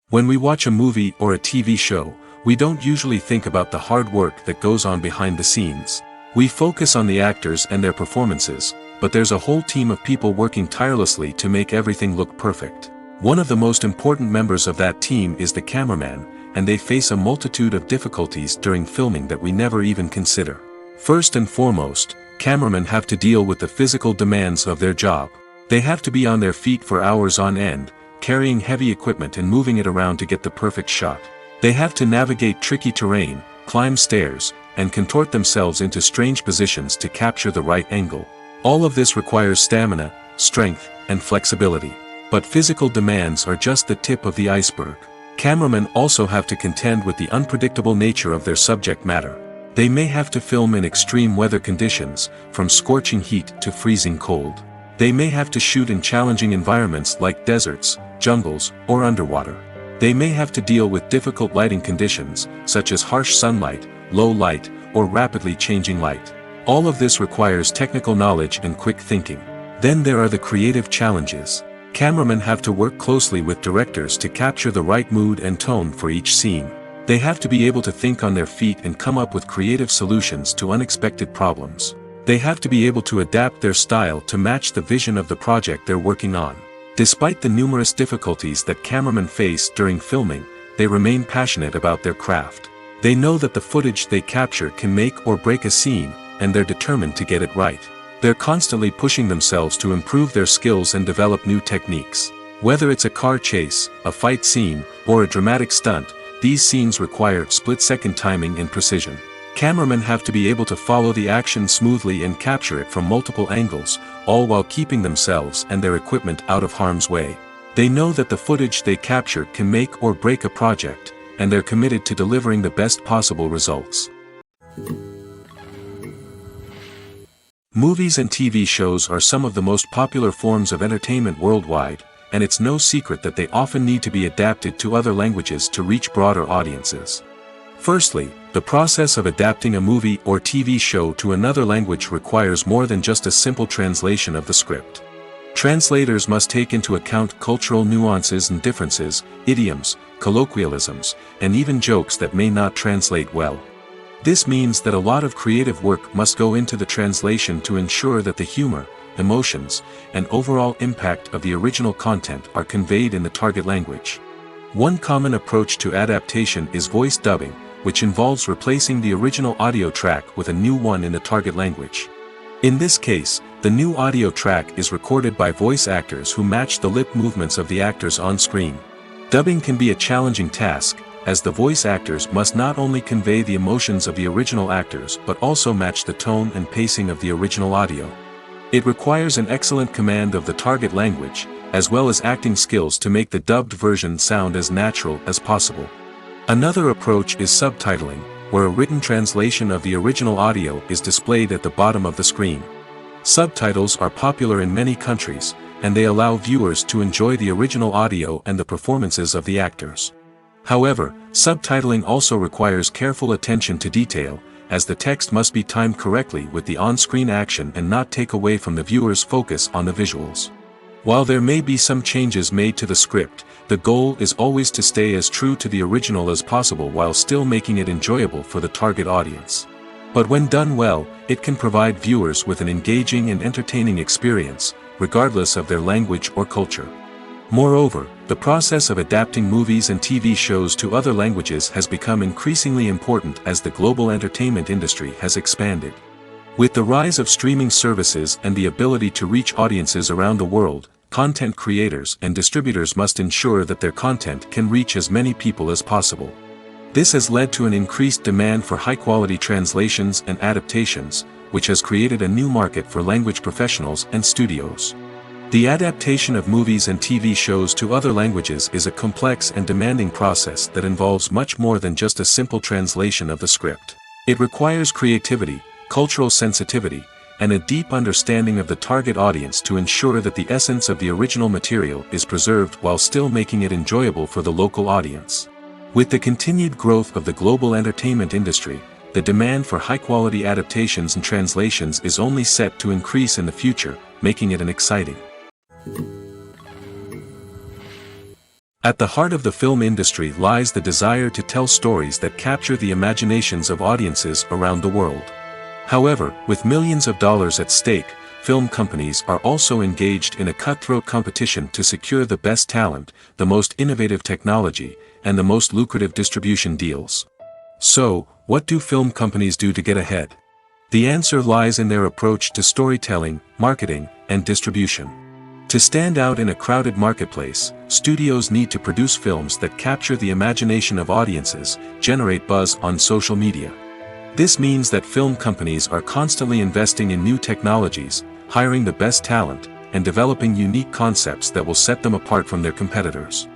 When we watch a movie or a TV show, we don't usually think about the hard work that goes on behind the scenes. We focus on the actors and their performances, but there's a whole team of people working tirelessly to make everything look perfect. One of the most important members of that team is the cameraman, and they face a multitude of difficulties during filming that we never even consider. First and foremost, cameramen have to deal with the physical demands of their job. They have to be on their feet for hours on end, carrying heavy equipment and moving it around to get the perfect shot. They have to navigate tricky terrain, climb stairs, and contort themselves into strange positions to capture the right angle. All of this requires stamina, strength, and flexibility. But physical demands are just the tip of the iceberg. Cameramen also have to contend with the unpredictable nature of their subject matter. They may have to film in extreme weather conditions, from scorching heat to freezing cold. They may have to shoot in challenging environments like deserts, jungles, or underwater. They may have to deal with difficult lighting conditions, such as harsh sunlight, low light, or rapidly changing light. All of this requires technical knowledge and quick thinking. Then there are the creative challenges. Cameramen have to work closely with directors to capture the right mood and tone for each scene. They have to be able to think on their feet and come up with creative solutions to unexpected problems. They have to be able to adapt their style to match the vision of the project they're working on. Despite the numerous difficulties that cameramen face during filming, they remain passionate about their craft. They know that the footage they capture can make or break a scene, and they're determined to get it right. They're constantly pushing themselves to improve their skills and develop new techniques. Whether it's a car chase, a fight scene, or a dramatic stunt, these scenes require split-second timing and precision. Cameramen have to be able to follow the action smoothly and capture it from multiple angles, all while keeping themselves and their equipment out of harm's way. They know that the footage they capture can make or break a project, and they're committed to delivering the best possible results. Movies and TV shows are some of the most popular forms of entertainment worldwide, and it's no secret that they often need to be adapted to other languages to reach broader audiences. Firstly, the process of adapting a movie or TV show to another language requires more than just a simple translation of the script. Translators must take into account cultural nuances and differences, idioms, colloquialisms, and even jokes that may not translate well. This means that a lot of creative work must go into the translation to ensure that the humor, emotions, and overall impact of the original content are conveyed in the target language. One common approach to adaptation is voice dubbing, which involves replacing the original audio track with a new one in the target language. In this case, the new audio track is recorded by voice actors who match the lip movements of the actors on screen. Dubbing can be a challenging task, as the voice actors must not only convey the emotions of the original actors but also match the tone and pacing of the original audio. It requires an excellent command of the target language, as well as acting skills to make the dubbed version sound as natural as possible. Another approach is subtitling, where a written translation of the original audio is displayed at the bottom of the screen. Subtitles are popular in many countries, and they allow viewers to enjoy the original audio and the performances of the actors. However, subtitling also requires careful attention to detail, as the text must be timed correctly with the on-screen action and not take away from the viewer's focus on the visuals. While there may be some changes made to the script, the goal is always to stay as true to the original as possible while still making it enjoyable for the target audience. But when done well, it can provide viewers with an engaging and entertaining experience, regardless of their language or culture. Moreover, the process of adapting movies and TV shows to other languages has become increasingly important as the global entertainment industry has expanded. With the rise of streaming services and the ability to reach audiences around the world, content creators and distributors must ensure that their content can reach as many people as possible. This has led to an increased demand for high-quality translations and adaptations, which has created a new market for language professionals and studios. The adaptation of movies and TV shows to other languages is a complex and demanding process that involves much more than just a simple translation of the script. It requires creativity, cultural sensitivity, and a deep understanding of the target audience to ensure that the essence of the original material is preserved while still making it enjoyable for the local audience. With the continued growth of the global entertainment industry, the demand for high-quality adaptations and translations is only set to increase in the future, making it an exciting. At the heart of the film industry lies the desire to tell stories that capture the imaginations of audiences around the world. However, with millions of dollars at stake, film companies are also engaged in a cutthroat competition to secure the best talent, the most innovative technology, and the most lucrative distribution deals. So, what do film companies do to get ahead? The answer lies in their approach to storytelling, marketing, and distribution. To stand out in a crowded marketplace, studios need to produce films that capture the imagination of audiences, generate buzz on social media. This means that film companies are constantly investing in new technologies, hiring the best talent, and developing unique concepts that will set them apart from their competitors.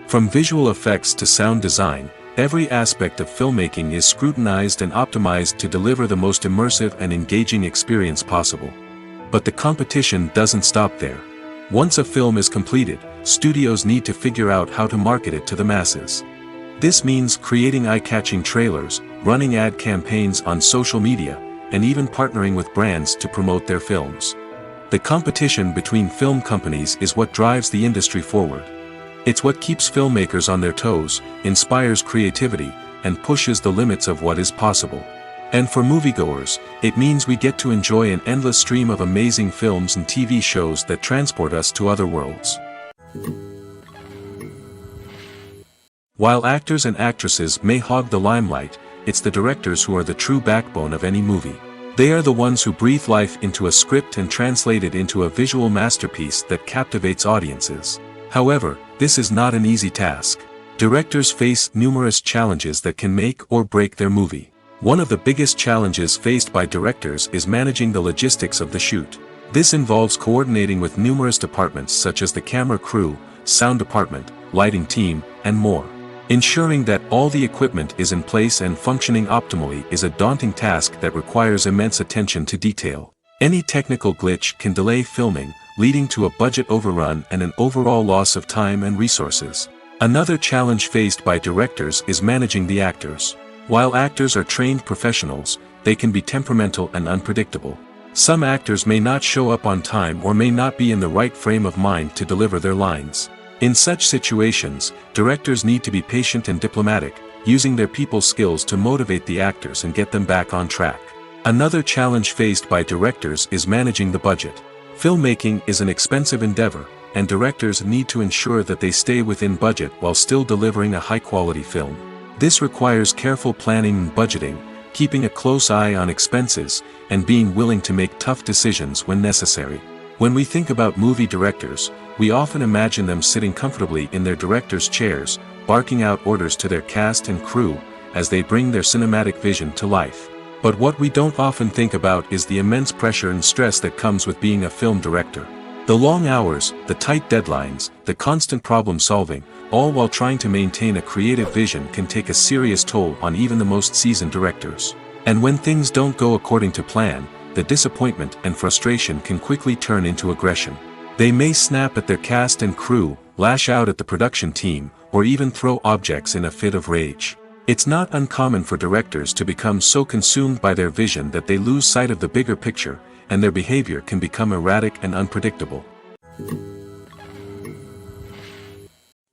From visual effects to sound design, every aspect of filmmaking is scrutinized and optimized to deliver the most immersive and engaging experience possible. But the competition doesn't stop there. Once a film is completed, studios need to figure out how to market it to the masses. This means creating eye-catching trailers, running ad campaigns on social media, and even partnering with brands to promote their films. The competition between film companies is what drives the industry forward. It's what keeps filmmakers on their toes, inspires creativity, and pushes the limits of what is possible. And for moviegoers, it means we get to enjoy an endless stream of amazing films and TV shows that transport us to other worlds. While actors and actresses may hog the limelight, it's the directors who are the true backbone of any movie. They are the ones who breathe life into a script and translate it into a visual masterpiece that captivates audiences. However, this is not an easy task. Directors face numerous challenges that can make or break their movie. One of the biggest challenges faced by directors is managing the logistics of the shoot. This involves coordinating with numerous departments such as the camera crew, sound department, lighting team, and more. Ensuring that all the equipment is in place and functioning optimally is a daunting task that requires immense attention to detail. Any technical glitch can delay filming, leading to a budget overrun and an overall loss of time and resources. Another challenge faced by directors is managing the actors. While actors are trained professionals, they can be temperamental and unpredictable. Some actors may not show up on time or may not be in the right frame of mind to deliver their lines. In such situations, directors need to be patient and diplomatic, using their people skills to motivate the actors and get them back on track. Another challenge faced by directors is managing the budget. Filmmaking is an expensive endeavor, and directors need to ensure that they stay within budget while still delivering a high-quality film. This requires careful planning and budgeting, keeping a close eye on expenses, and being willing to make tough decisions when necessary. When we think about movie directors, we often imagine them sitting comfortably in their director's chairs, barking out orders to their cast and crew, as they bring their cinematic vision to life. But what we don't often think about is the immense pressure and stress that comes with being a film director. The long hours, the tight deadlines, the constant problem solving, all while trying to maintain a creative vision can take a serious toll on even the most seasoned directors. And when things don't go according to plan, the disappointment and frustration can quickly turn into aggression. They may snap at their cast and crew, lash out at the production team, or even throw objects in a fit of rage. It's not uncommon for directors to become so consumed by their vision that they lose sight of the bigger picture, and their behavior can become erratic and unpredictable.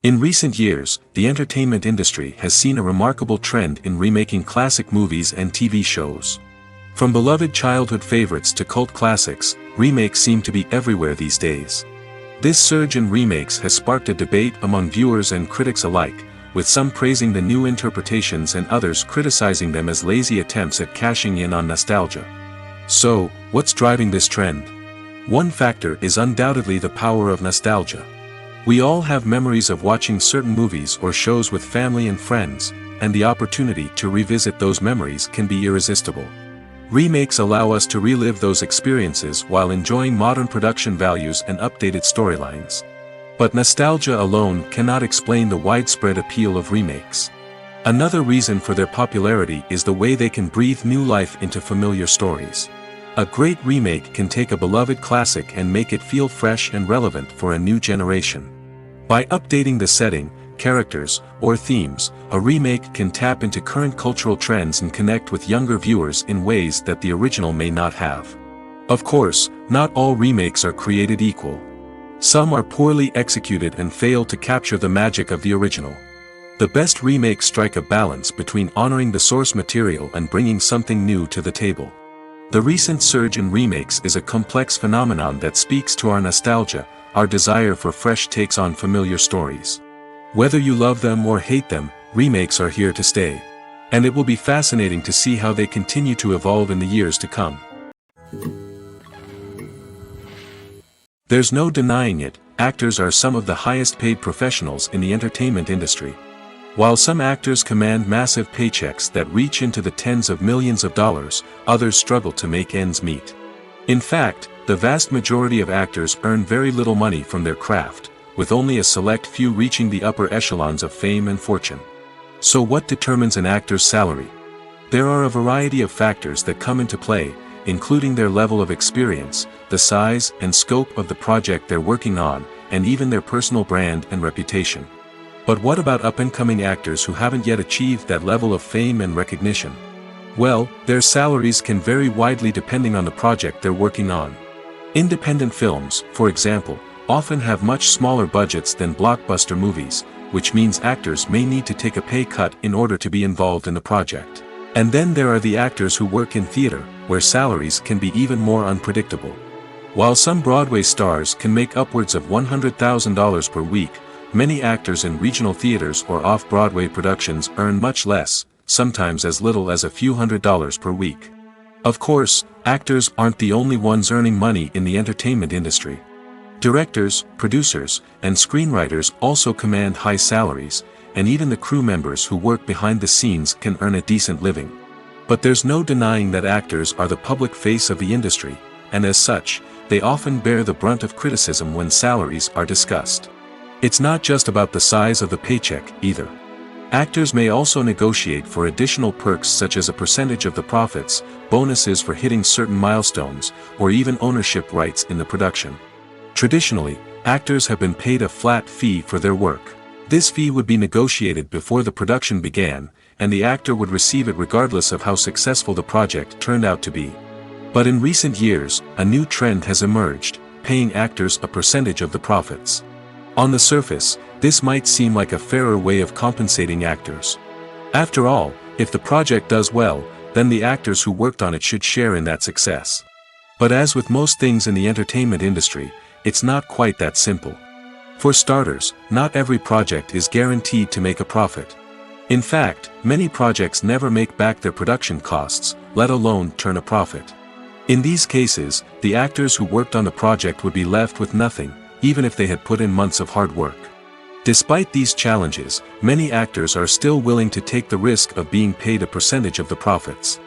In recent years, the entertainment industry has seen a remarkable trend in remaking classic movies and TV shows. From beloved childhood favorites to cult classics, remakes seem to be everywhere these days. This surge in remakes has sparked a debate among viewers and critics alike, with some praising the new interpretations and others criticizing them as lazy attempts at cashing in on nostalgia. So, what's driving this trend? One factor is undoubtedly the power of nostalgia. We all have memories of watching certain movies or shows with family and friends, and the opportunity to revisit those memories can be irresistible. Remakes allow us to relive those experiences while enjoying modern production values and updated storylines. But nostalgia alone cannot explain the widespread appeal of remakes. Another reason for their popularity is the way they can breathe new life into familiar stories. A great remake can take a beloved classic and make it feel fresh and relevant for a new generation. By updating the setting, characters, or themes, a remake can tap into current cultural trends and connect with younger viewers in ways that the original may not have. Of course, not all remakes are created equal. Some are poorly executed and fail to capture the magic of the original. The best remakes strike a balance between honoring the source material and bringing something new to the table. The recent surge in remakes is a complex phenomenon that speaks to our nostalgia, our desire for fresh takes on familiar stories. Whether you love them or hate them, remakes are here to stay. And it will be fascinating to see how they continue to evolve in the years to come. There's no denying it, actors are some of the highest paid professionals in the entertainment industry. While some actors command massive paychecks that reach into the tens of millions of dollars, others struggle to make ends meet. In fact, the vast majority of actors earn very little money from their craft, with only a select few reaching the upper echelons of fame and fortune. So what determines an actor's salary? There are a variety of factors that come into play, including their level of experience, the size and scope of the project they're working on, and even their personal brand and reputation. But what about up-and-coming actors who haven't yet achieved that level of fame and recognition? Well, their salaries can vary widely depending on the project they're working on. Independent films, for example, often have much smaller budgets than blockbuster movies, which means actors may need to take a pay cut in order to be involved in the project. And then there are the actors who work in theater, where salaries can be even more unpredictable. While some Broadway stars can make upwards of $100,000 per week, many actors in regional theaters or off-Broadway productions earn much less, sometimes as little as a few $100s per week. Of course, actors aren't the only ones earning money in the entertainment industry. Directors, producers, and screenwriters also command high salaries, and even the crew members who work behind the scenes can earn a decent living. But there's no denying that actors are the public face of the industry, and as such, they often bear the brunt of criticism when salaries are discussed. It's not just about the size of the paycheck, either. Actors may also negotiate for additional perks such as a percentage of the profits, bonuses for hitting certain milestones, or even ownership rights in the production. Traditionally, actors have been paid a flat fee for their work. This fee would be negotiated before the production began, and the actor would receive it regardless of how successful the project turned out to be. But in recent years, a new trend has emerged, paying actors a percentage of the profits. On the surface, this might seem like a fairer way of compensating actors. After all, if the project does well, then the actors who worked on it should share in that success. But as with most things in the entertainment industry, it's not quite that simple. For starters, not every project is guaranteed to make a profit. In fact, many projects never make back their production costs, let alone turn a profit. In these cases, the actors who worked on the project would be left with nothing, even if they had put in months of hard work. Despite these challenges, many actors are still willing to take the risk of being paid a percentage of the profits.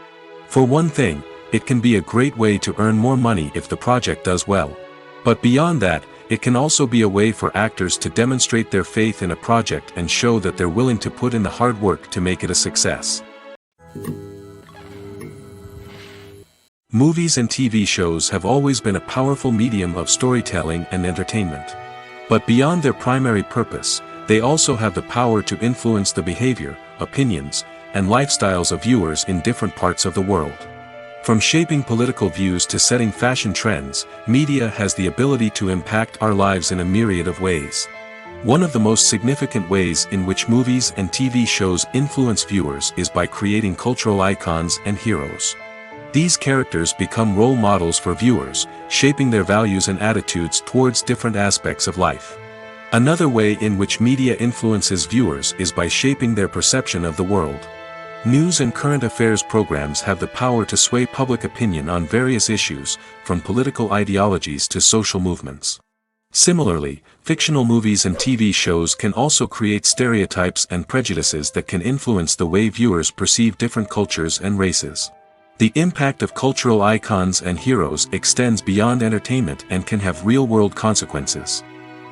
For one thing, it can be a great way to earn more money if the project does well. But beyond that, it can also be a way for actors to demonstrate their faith in a project and show that they're willing to put in the hard work to make it a success. Movies and TV shows have always been a powerful medium of storytelling and entertainment. But beyond their primary purpose, they also have the power to influence the behavior, opinions, and lifestyles of viewers in different parts of the world. From shaping political views to setting fashion trends, media has the ability to impact our lives in a myriad of ways. One of the most significant ways in which movies and TV shows influence viewers is by creating cultural icons and heroes. These characters become role models for viewers, shaping their values and attitudes towards different aspects of life. Another way in which media influences viewers is by shaping their perception of the world. News and current affairs programs have the power to sway public opinion on various issues, from political ideologies to social movements. Similarly, fictional movies and TV shows can also create stereotypes and prejudices that can influence the way viewers perceive different cultures and races. The impact of cultural icons and heroes extends beyond entertainment and can have real-world consequences.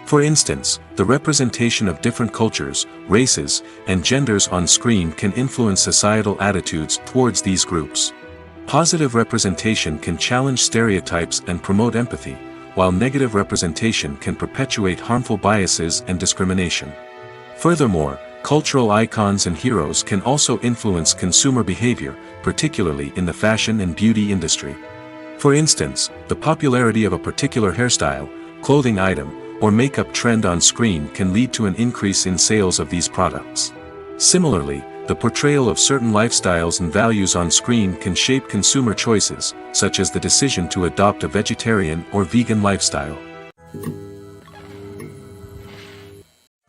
For instance, the representation of different cultures, races, and genders on screen can influence societal attitudes towards these groups. Positive representation can challenge stereotypes and promote empathy, while negative representation can perpetuate harmful biases and discrimination. Furthermore, cultural icons and heroes can also influence consumer behavior, particularly in the fashion and beauty industry. For instance, the popularity of a particular hairstyle, clothing item, or makeup trend on screen can lead to an increase in sales of these products. Similarly, the portrayal of certain lifestyles and values on screen can shape consumer choices, such as the decision to adopt a vegetarian or vegan lifestyle.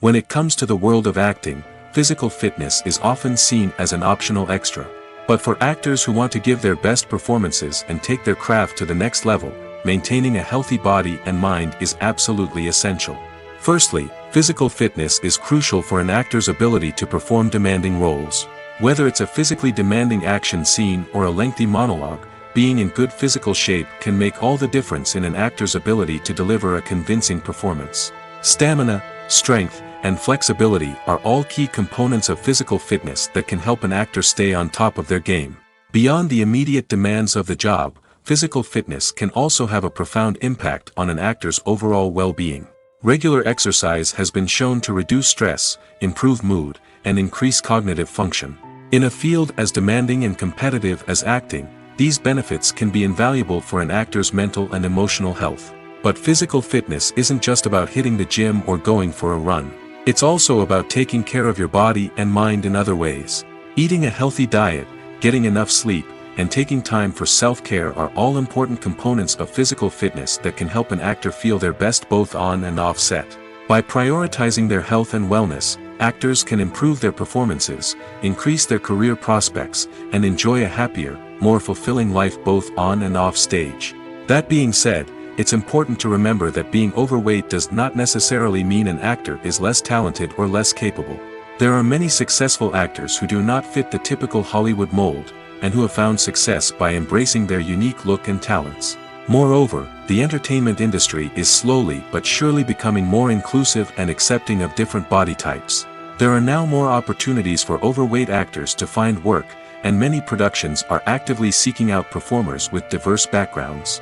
When it comes to the world of acting, physical fitness is often seen as an optional extra. But for actors who want to give their best performances and take their craft to the next level, maintaining a healthy body and mind is absolutely essential. Firstly, physical fitness is crucial for an actor's ability to perform demanding roles. Whether it's a physically demanding action scene or a lengthy monologue, being in good physical shape can make all the difference in an actor's ability to deliver a convincing performance. Stamina, strength, and flexibility are all key components of physical fitness that can help an actor stay on top of their game. Beyond the immediate demands of the job, physical fitness can also have a profound impact on an actor's overall well-being. Regular exercise has been shown to reduce stress, improve mood, and increase cognitive function. In a field as demanding and competitive as acting, these benefits can be invaluable for an actor's mental and emotional health. But physical fitness isn't just about hitting the gym or going for a run. It's also about taking care of your body and mind in other ways. Eating a healthy diet, getting enough sleep, and taking time for self-care are all important components of physical fitness that can help an actor feel their best both on and off set. By prioritizing their health and wellness, actors can improve their performances, increase their career prospects, and enjoy a happier, more fulfilling life both on and off stage. That being said, it's important to remember that being overweight does not necessarily mean an actor is less talented or less capable. There are many successful actors who do not fit the typical Hollywood mold, and who have found success by embracing their unique look and talents. Moreover, the entertainment industry is slowly but surely becoming more inclusive and accepting of different body types. There are now more opportunities for overweight actors to find work, and many productions are actively seeking out performers with diverse backgrounds.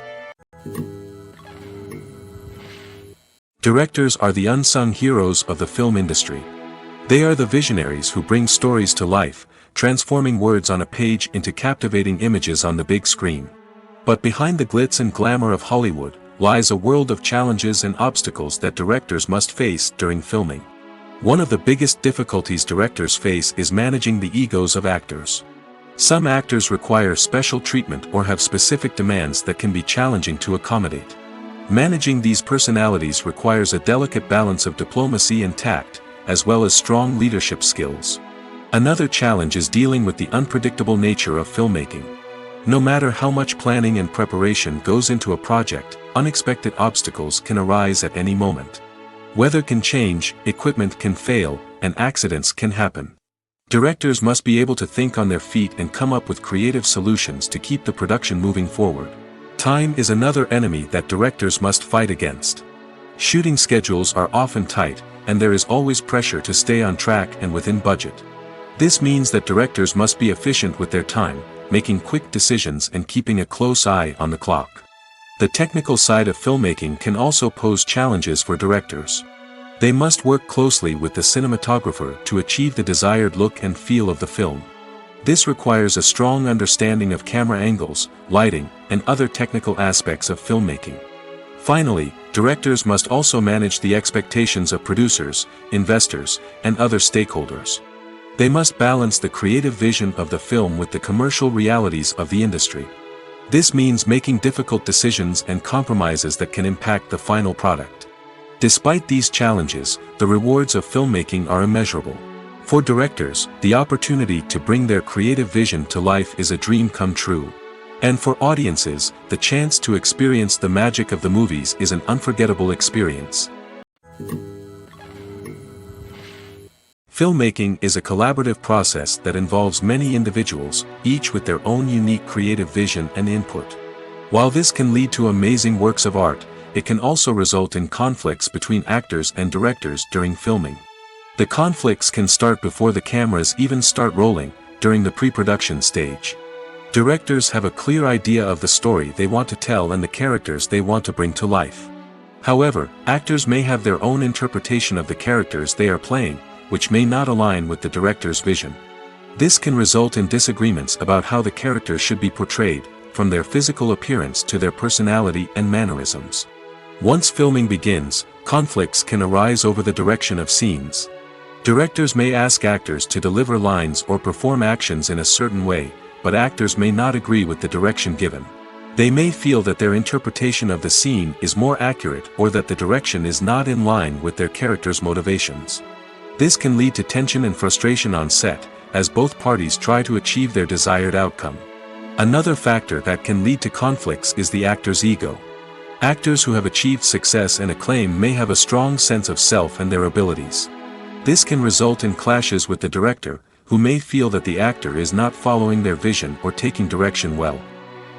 Directors are the unsung heroes of the film industry. They are the visionaries who bring stories to life, transforming words on a page into captivating images on the big screen. But behind the glitz and glamour of Hollywood, lies a world of challenges and obstacles that directors must face during filming. One of the biggest difficulties directors face is managing the egos of actors. Some actors require special treatment or have specific demands that can be challenging to accommodate. Managing these personalities requires a delicate balance of diplomacy and tact, as well as strong leadership skills. Another challenge is dealing with the unpredictable nature of filmmaking. No matter how much planning and preparation goes into a project, unexpected obstacles can arise at any moment. Weather can change, equipment can fail, and accidents can happen. Directors must be able to think on their feet and come up with creative solutions to keep the production moving forward. Time is another enemy that directors must fight against. Shooting schedules are often tight, and there is always pressure to stay on track and within budget. This means that directors must be efficient with their time, making quick decisions and keeping a close eye on the clock. The technical side of filmmaking can also pose challenges for directors. They must work closely with the cinematographer to achieve the desired look and feel of the film. This requires a strong understanding of camera angles, lighting, and other technical aspects of filmmaking. Finally, directors must also manage the expectations of producers, investors, and other stakeholders. They must balance the creative vision of the film with the commercial realities of the industry. This means making difficult decisions and compromises that can impact the final product. Despite these challenges, the rewards of filmmaking are immeasurable. For directors, the opportunity to bring their creative vision to life is a dream come true. And for audiences, the chance to experience the magic of the movies is an unforgettable experience. Filmmaking is a collaborative process that involves many individuals, each with their own unique creative vision and input. While this can lead to amazing works of art, it can also result in conflicts between actors and directors during filming. The conflicts can start before the cameras even start rolling, during the pre-production stage. Directors have a clear idea of the story they want to tell and the characters they want to bring to life. However, actors may have their own interpretation of the characters they are playing, which may not align with the director's vision. This can result in disagreements about how the characters should be portrayed, from their physical appearance to their personality and mannerisms. Once filming begins, conflicts can arise over the direction of scenes. Directors may ask actors to deliver lines or perform actions in a certain way, but actors may not agree with the direction given. They may feel that their interpretation of the scene is more accurate or that the direction is not in line with their character's motivations. This can lead to tension and frustration on set, as both parties try to achieve their desired outcome. Another factor that can lead to conflicts is the actor's ego. Actors who have achieved success and acclaim may have a strong sense of self and their abilities. This can result in clashes with the director, who may feel that the actor is not following their vision or taking direction well.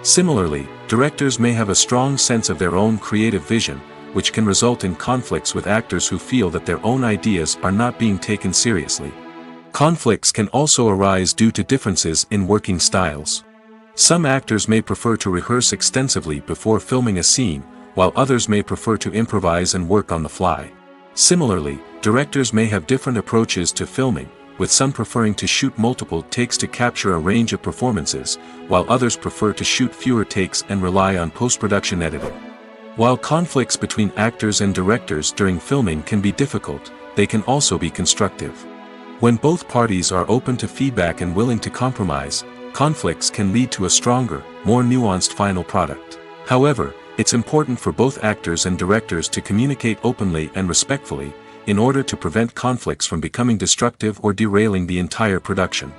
Similarly, directors may have a strong sense of their own creative vision, which can result in conflicts with actors who feel that their own ideas are not being taken seriously. Conflicts can also arise due to differences in working styles. Some actors may prefer to rehearse extensively before filming a scene, while others may prefer to improvise and work on the fly. Similarly, directors may have different approaches to filming, with some preferring to shoot multiple takes to capture a range of performances, while others prefer to shoot fewer takes and rely on post-production editing. While conflicts between actors and directors during filming can be difficult, they can also be constructive. When both parties are open to feedback and willing to compromise, conflicts can lead to a stronger, more nuanced final product. However, it's important for both actors and directors to communicate openly and respectfully, in order to prevent conflicts from becoming destructive or derailing the entire production.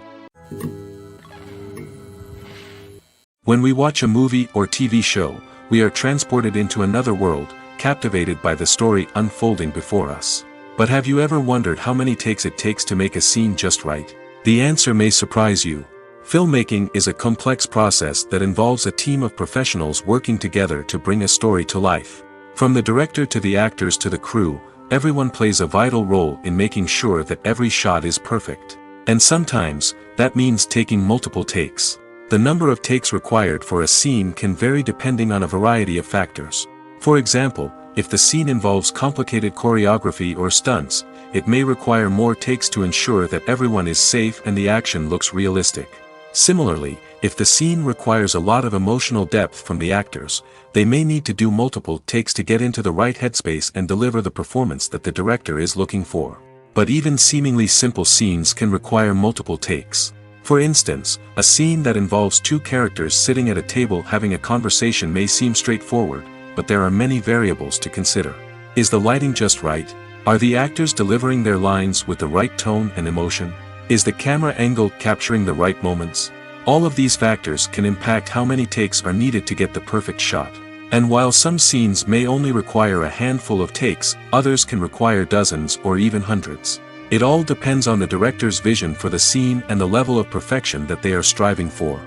When we watch a movie or TV show, we are transported into another world, captivated by the story unfolding before us. But have you ever wondered how many takes it takes to make a scene just right? The answer may surprise you. Filmmaking is a complex process that involves a team of professionals working together to bring a story to life. From the director to the actors to the crew, everyone plays a vital role in making sure that every shot is perfect. And sometimes, that means taking multiple takes. The number of takes required for a scene can vary depending on a variety of factors. For example, if the scene involves complicated choreography or stunts, it may require more takes to ensure that everyone is safe and the action looks realistic. Similarly, if the scene requires a lot of emotional depth from the actors, they may need to do multiple takes to get into the right headspace and deliver the performance that the director is looking for. But even seemingly simple scenes can require multiple takes. For instance, a scene that involves two characters sitting at a table having a conversation may seem straightforward, but there are many variables to consider. Is the lighting just right? Are the actors delivering their lines with the right tone and emotion? Is the camera angle capturing the right moments? All of these factors can impact how many takes are needed to get the perfect shot. And while some scenes may only require a handful of takes, others can require dozens or even hundreds. It all depends on the director's vision for the scene and the level of perfection that they are striving for.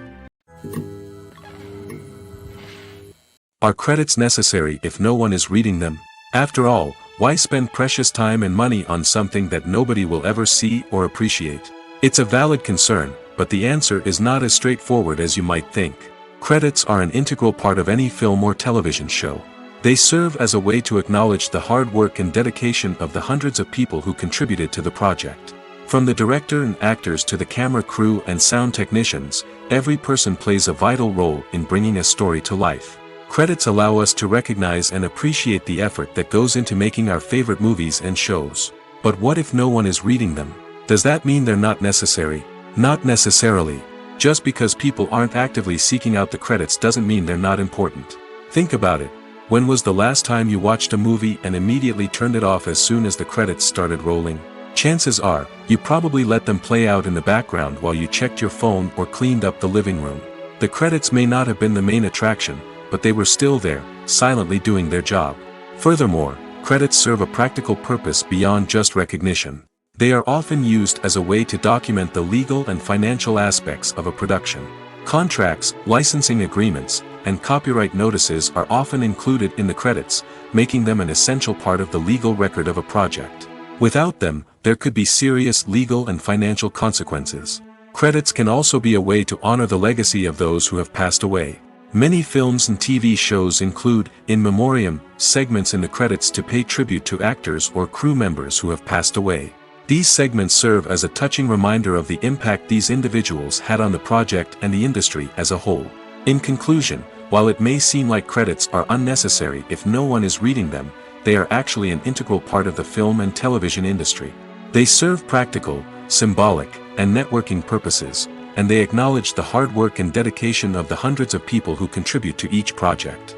Are credits necessary if no one is reading them? After all, why spend precious time and money on something that nobody will ever see or appreciate? It's a valid concern, but the answer is not as straightforward as you might think. Credits are an integral part of any film or television show. They serve as a way to acknowledge the hard work and dedication of the hundreds of people who contributed to the project. From the director and actors to the camera crew and sound technicians, every person plays a vital role in bringing a story to life. Credits allow us to recognize and appreciate the effort that goes into making our favorite movies and shows. But what if no one is reading them? Does that mean they're not necessary? Not necessarily. Just because people aren't actively seeking out the credits doesn't mean they're not important. Think about it. When was the last time you watched a movie and immediately turned it off as soon as the credits started rolling? Chances are, you probably let them play out in the background while you checked your phone or cleaned up the living room. The credits may not have been the main attraction, but they were still there, silently doing their job. Furthermore, credits serve a practical purpose beyond just recognition. They are often used as a way to document the legal and financial aspects of a production. Contracts, licensing agreements, and copyright notices are often included in the credits, making them an essential part of the legal record of a project. Without them, there could be serious legal and financial consequences. Credits can also be a way to honor the legacy of those who have passed away. Many films and TV shows include, in memoriam, segments in the credits to pay tribute to actors or crew members who have passed away. These segments serve as a touching reminder of the impact these individuals had on the project and the industry as a whole. In conclusion, while it may seem like credits are unnecessary if no one is reading them, they are actually an integral part of the film and television industry. They serve practical, symbolic, and networking purposes, and they acknowledge the hard work and dedication of the hundreds of people who contribute to each project.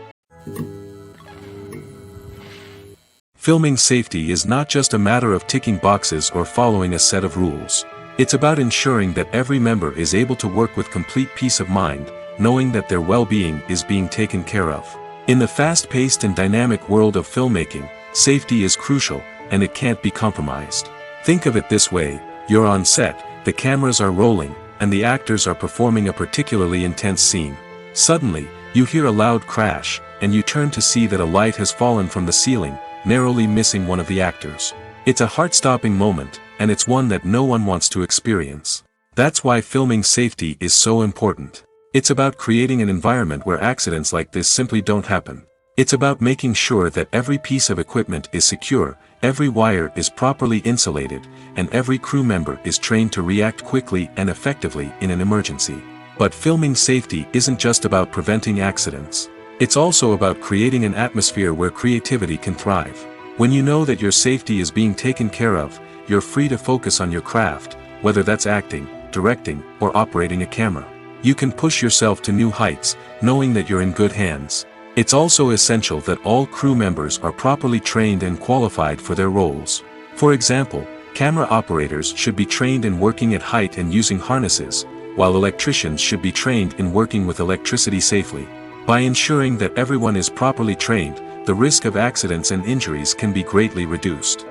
Filming safety is not just a matter of ticking boxes or following a set of rules. It's about ensuring that every member is able to work with complete peace of mind, knowing that their well-being is being taken care of. In the fast-paced and dynamic world of filmmaking, safety is crucial, and it can't be compromised. Think of it this way: you're on set, the cameras are rolling, and the actors are performing a particularly intense scene. Suddenly, you hear a loud crash, and you turn to see that a light has fallen from the ceiling, narrowly missing one of the actors. It's a heart-stopping moment, and it's one that no one wants to experience. That's why filming safety is so important. It's about creating an environment where accidents like this simply don't happen. It's about making sure that every piece of equipment is secure, every wire is properly insulated, and every crew member is trained to react quickly and effectively in an emergency. But filming safety isn't just about preventing accidents. It's also about creating an atmosphere where creativity can thrive. When you know that your safety is being taken care of, you're free to focus on your craft, whether that's acting, directing, or operating a camera. You can push yourself to new heights, knowing that you're in good hands. It's also essential that all crew members are properly trained and qualified for their roles. For example, camera operators should be trained in working at height and using harnesses, while electricians should be trained in working with electricity safely. By ensuring that everyone is properly trained, the risk of accidents and injuries can be greatly reduced.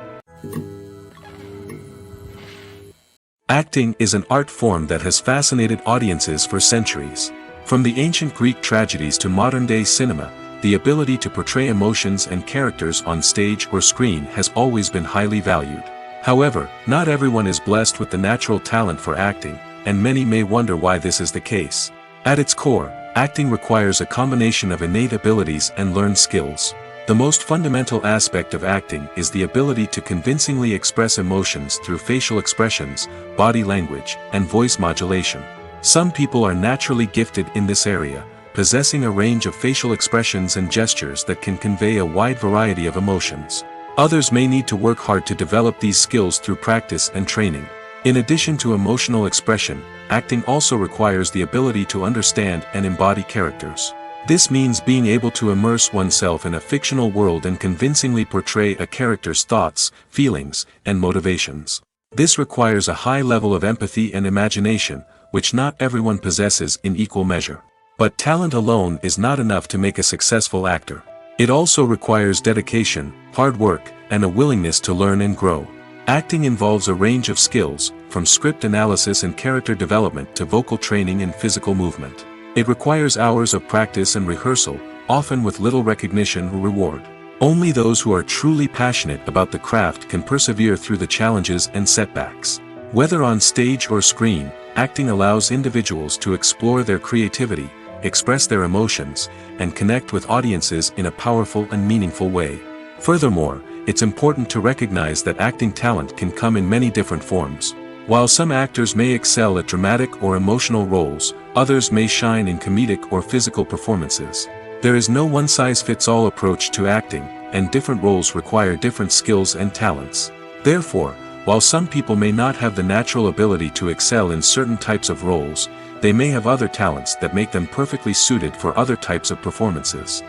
Acting is an art form that has fascinated audiences for centuries. From the ancient Greek tragedies to modern-day cinema, the ability to portray emotions and characters on stage or screen has always been highly valued. However, not everyone is blessed with the natural talent for acting, and many may wonder why this is the case. At its core, acting requires a combination of innate abilities and learned skills. The most fundamental aspect of acting is the ability to convincingly express emotions through facial expressions, body language, and voice modulation. Some people are naturally gifted in this area, possessing a range of facial expressions and gestures that can convey a wide variety of emotions. Others may need to work hard to develop these skills through practice and training. In addition to emotional expression, acting also requires the ability to understand and embody characters. This means being able to immerse oneself in a fictional world and convincingly portray a character's thoughts, feelings, and motivations. This requires a high level of empathy and imagination, which not everyone possesses in equal measure. But talent alone is not enough to make a successful actor. It also requires dedication, hard work, and a willingness to learn and grow. Acting involves a range of skills, from script analysis and character development to vocal training and physical movement. It requires hours of practice and rehearsal, often with little recognition or reward. Only those who are truly passionate about the craft can persevere through the challenges and setbacks. Whether on stage or screen, acting allows individuals to explore their creativity, express their emotions, and connect with audiences in a powerful and meaningful way. Furthermore, it's important to recognize that acting talent can come in many different forms. While some actors may excel at dramatic or emotional roles, others may shine in comedic or physical performances. There is no one-size-fits-all approach to acting, and different roles require different skills and talents. Therefore, while some people may not have the natural ability to excel in certain types of roles, they may have other talents that make them perfectly suited for other types of performances.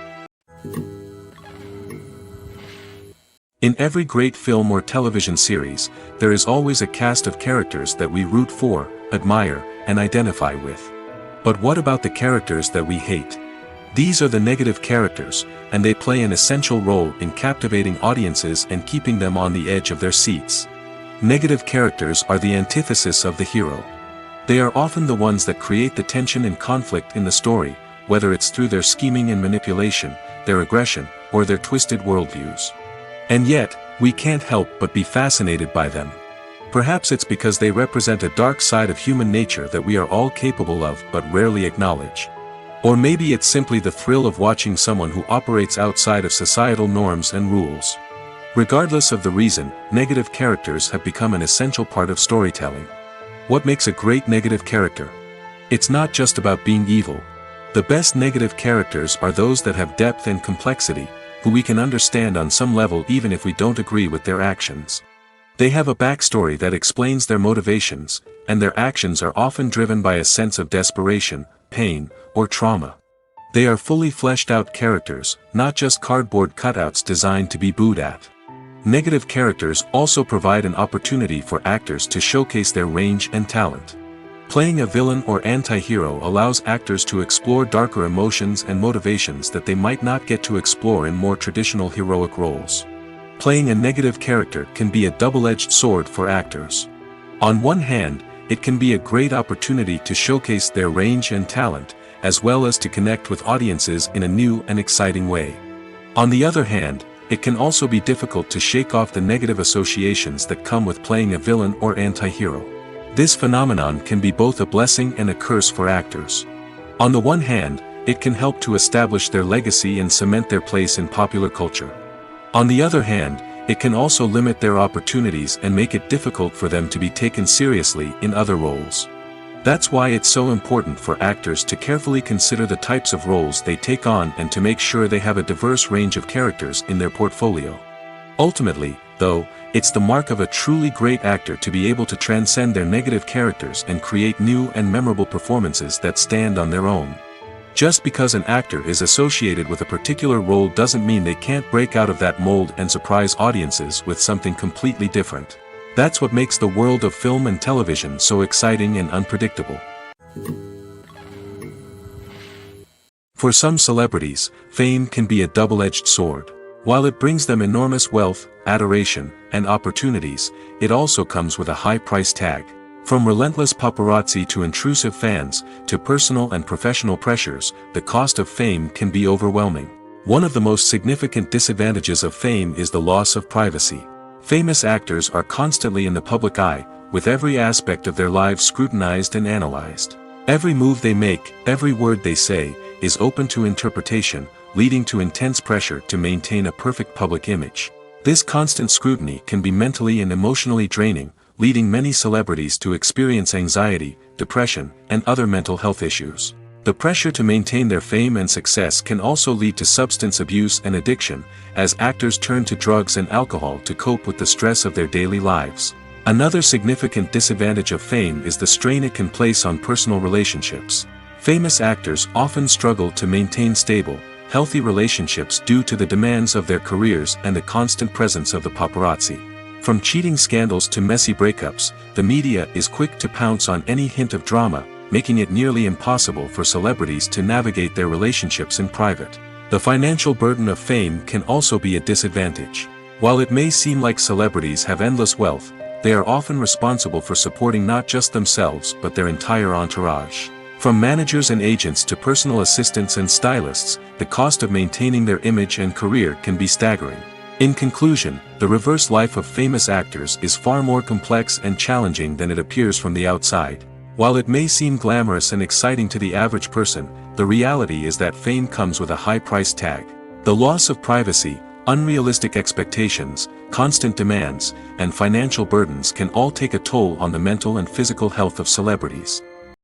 In every great film or television series, there is always a cast of characters that we root for, admire, and identify with. But what about the characters that we hate? These are the negative characters, and they play an essential role in captivating audiences and keeping them on the edge of their seats. Negative characters are the antithesis of the hero. They are often the ones that create the tension and conflict in the story, whether it's through their scheming and manipulation, their aggression, or their twisted worldviews. And yet, we can't help but be fascinated by them. Perhaps it's because they represent a dark side of human nature that we are all capable of but rarely acknowledge. Or maybe it's simply the thrill of watching someone who operates outside of societal norms and rules. Regardless of the reason, negative characters have become an essential part of storytelling. What makes a great negative character? It's not just about being evil. The best negative characters are those that have depth and complexity, who we can understand on some level even if we don't agree with their actions. They have a backstory that explains their motivations, and their actions are often driven by a sense of desperation, pain, or trauma. They are fully fleshed out characters, not just cardboard cutouts designed to be booed at. Negative characters also provide an opportunity for actors to showcase their range and talent. Playing a villain or anti-hero allows actors to explore darker emotions and motivations that they might not get to explore in more traditional heroic roles. Playing a negative character can be a double-edged sword for actors. On one hand, it can be a great opportunity to showcase their range and talent, as well as to connect with audiences in a new and exciting way. On the other hand, it can also be difficult to shake off the negative associations that come with playing a villain or anti-hero. This phenomenon can be both a blessing and a curse for actors. On the one hand, it can help to establish their legacy and cement their place in popular culture. On the other hand, it can also limit their opportunities and make it difficult for them to be taken seriously in other roles. That's why it's so important for actors to carefully consider the types of roles they take on and to make sure they have a diverse range of characters in their portfolio. Ultimately, though, it's the mark of a truly great actor to be able to transcend their negative characters and create new and memorable performances that stand on their own. Just because an actor is associated with a particular role doesn't mean they can't break out of that mold and surprise audiences with something completely different. That's what makes the world of film and television so exciting and unpredictable. For some celebrities, fame can be a double-edged sword. While it brings them enormous wealth, adoration, and opportunities, it also comes with a high price tag. From relentless paparazzi to intrusive fans, to personal and professional pressures, the cost of fame can be overwhelming. One of the most significant disadvantages of fame is the loss of privacy. Famous actors are constantly in the public eye, with every aspect of their lives scrutinized and analyzed. Every move they make, every word they say, is open to interpretation, leading to intense pressure to maintain a perfect public image. This constant scrutiny can be mentally and emotionally draining, leading many celebrities to experience anxiety, depression, and other mental health issues. The pressure to maintain their fame and success can also lead to substance abuse and addiction, as actors turn to drugs and alcohol to cope with the stress of their daily lives. Another significant disadvantage of fame is the strain it can place on personal relationships. Famous actors often struggle to maintain stable, healthy relationships due to the demands of their careers and the constant presence of the paparazzi. From cheating scandals to messy breakups, the media is quick to pounce on any hint of drama, making it nearly impossible for celebrities to navigate their relationships in private. The financial burden of fame can also be a disadvantage. While it may seem like celebrities have endless wealth, they are often responsible for supporting not just themselves but their entire entourage. From managers and agents to personal assistants and stylists, the cost of maintaining their image and career can be staggering. In conclusion, the reverse life of famous actors is far more complex and challenging than it appears from the outside. While it may seem glamorous and exciting to the average person, the reality is that fame comes with a high price tag. The loss of privacy, unrealistic expectations, constant demands, and financial burdens can all take a toll on the mental and physical health of celebrities.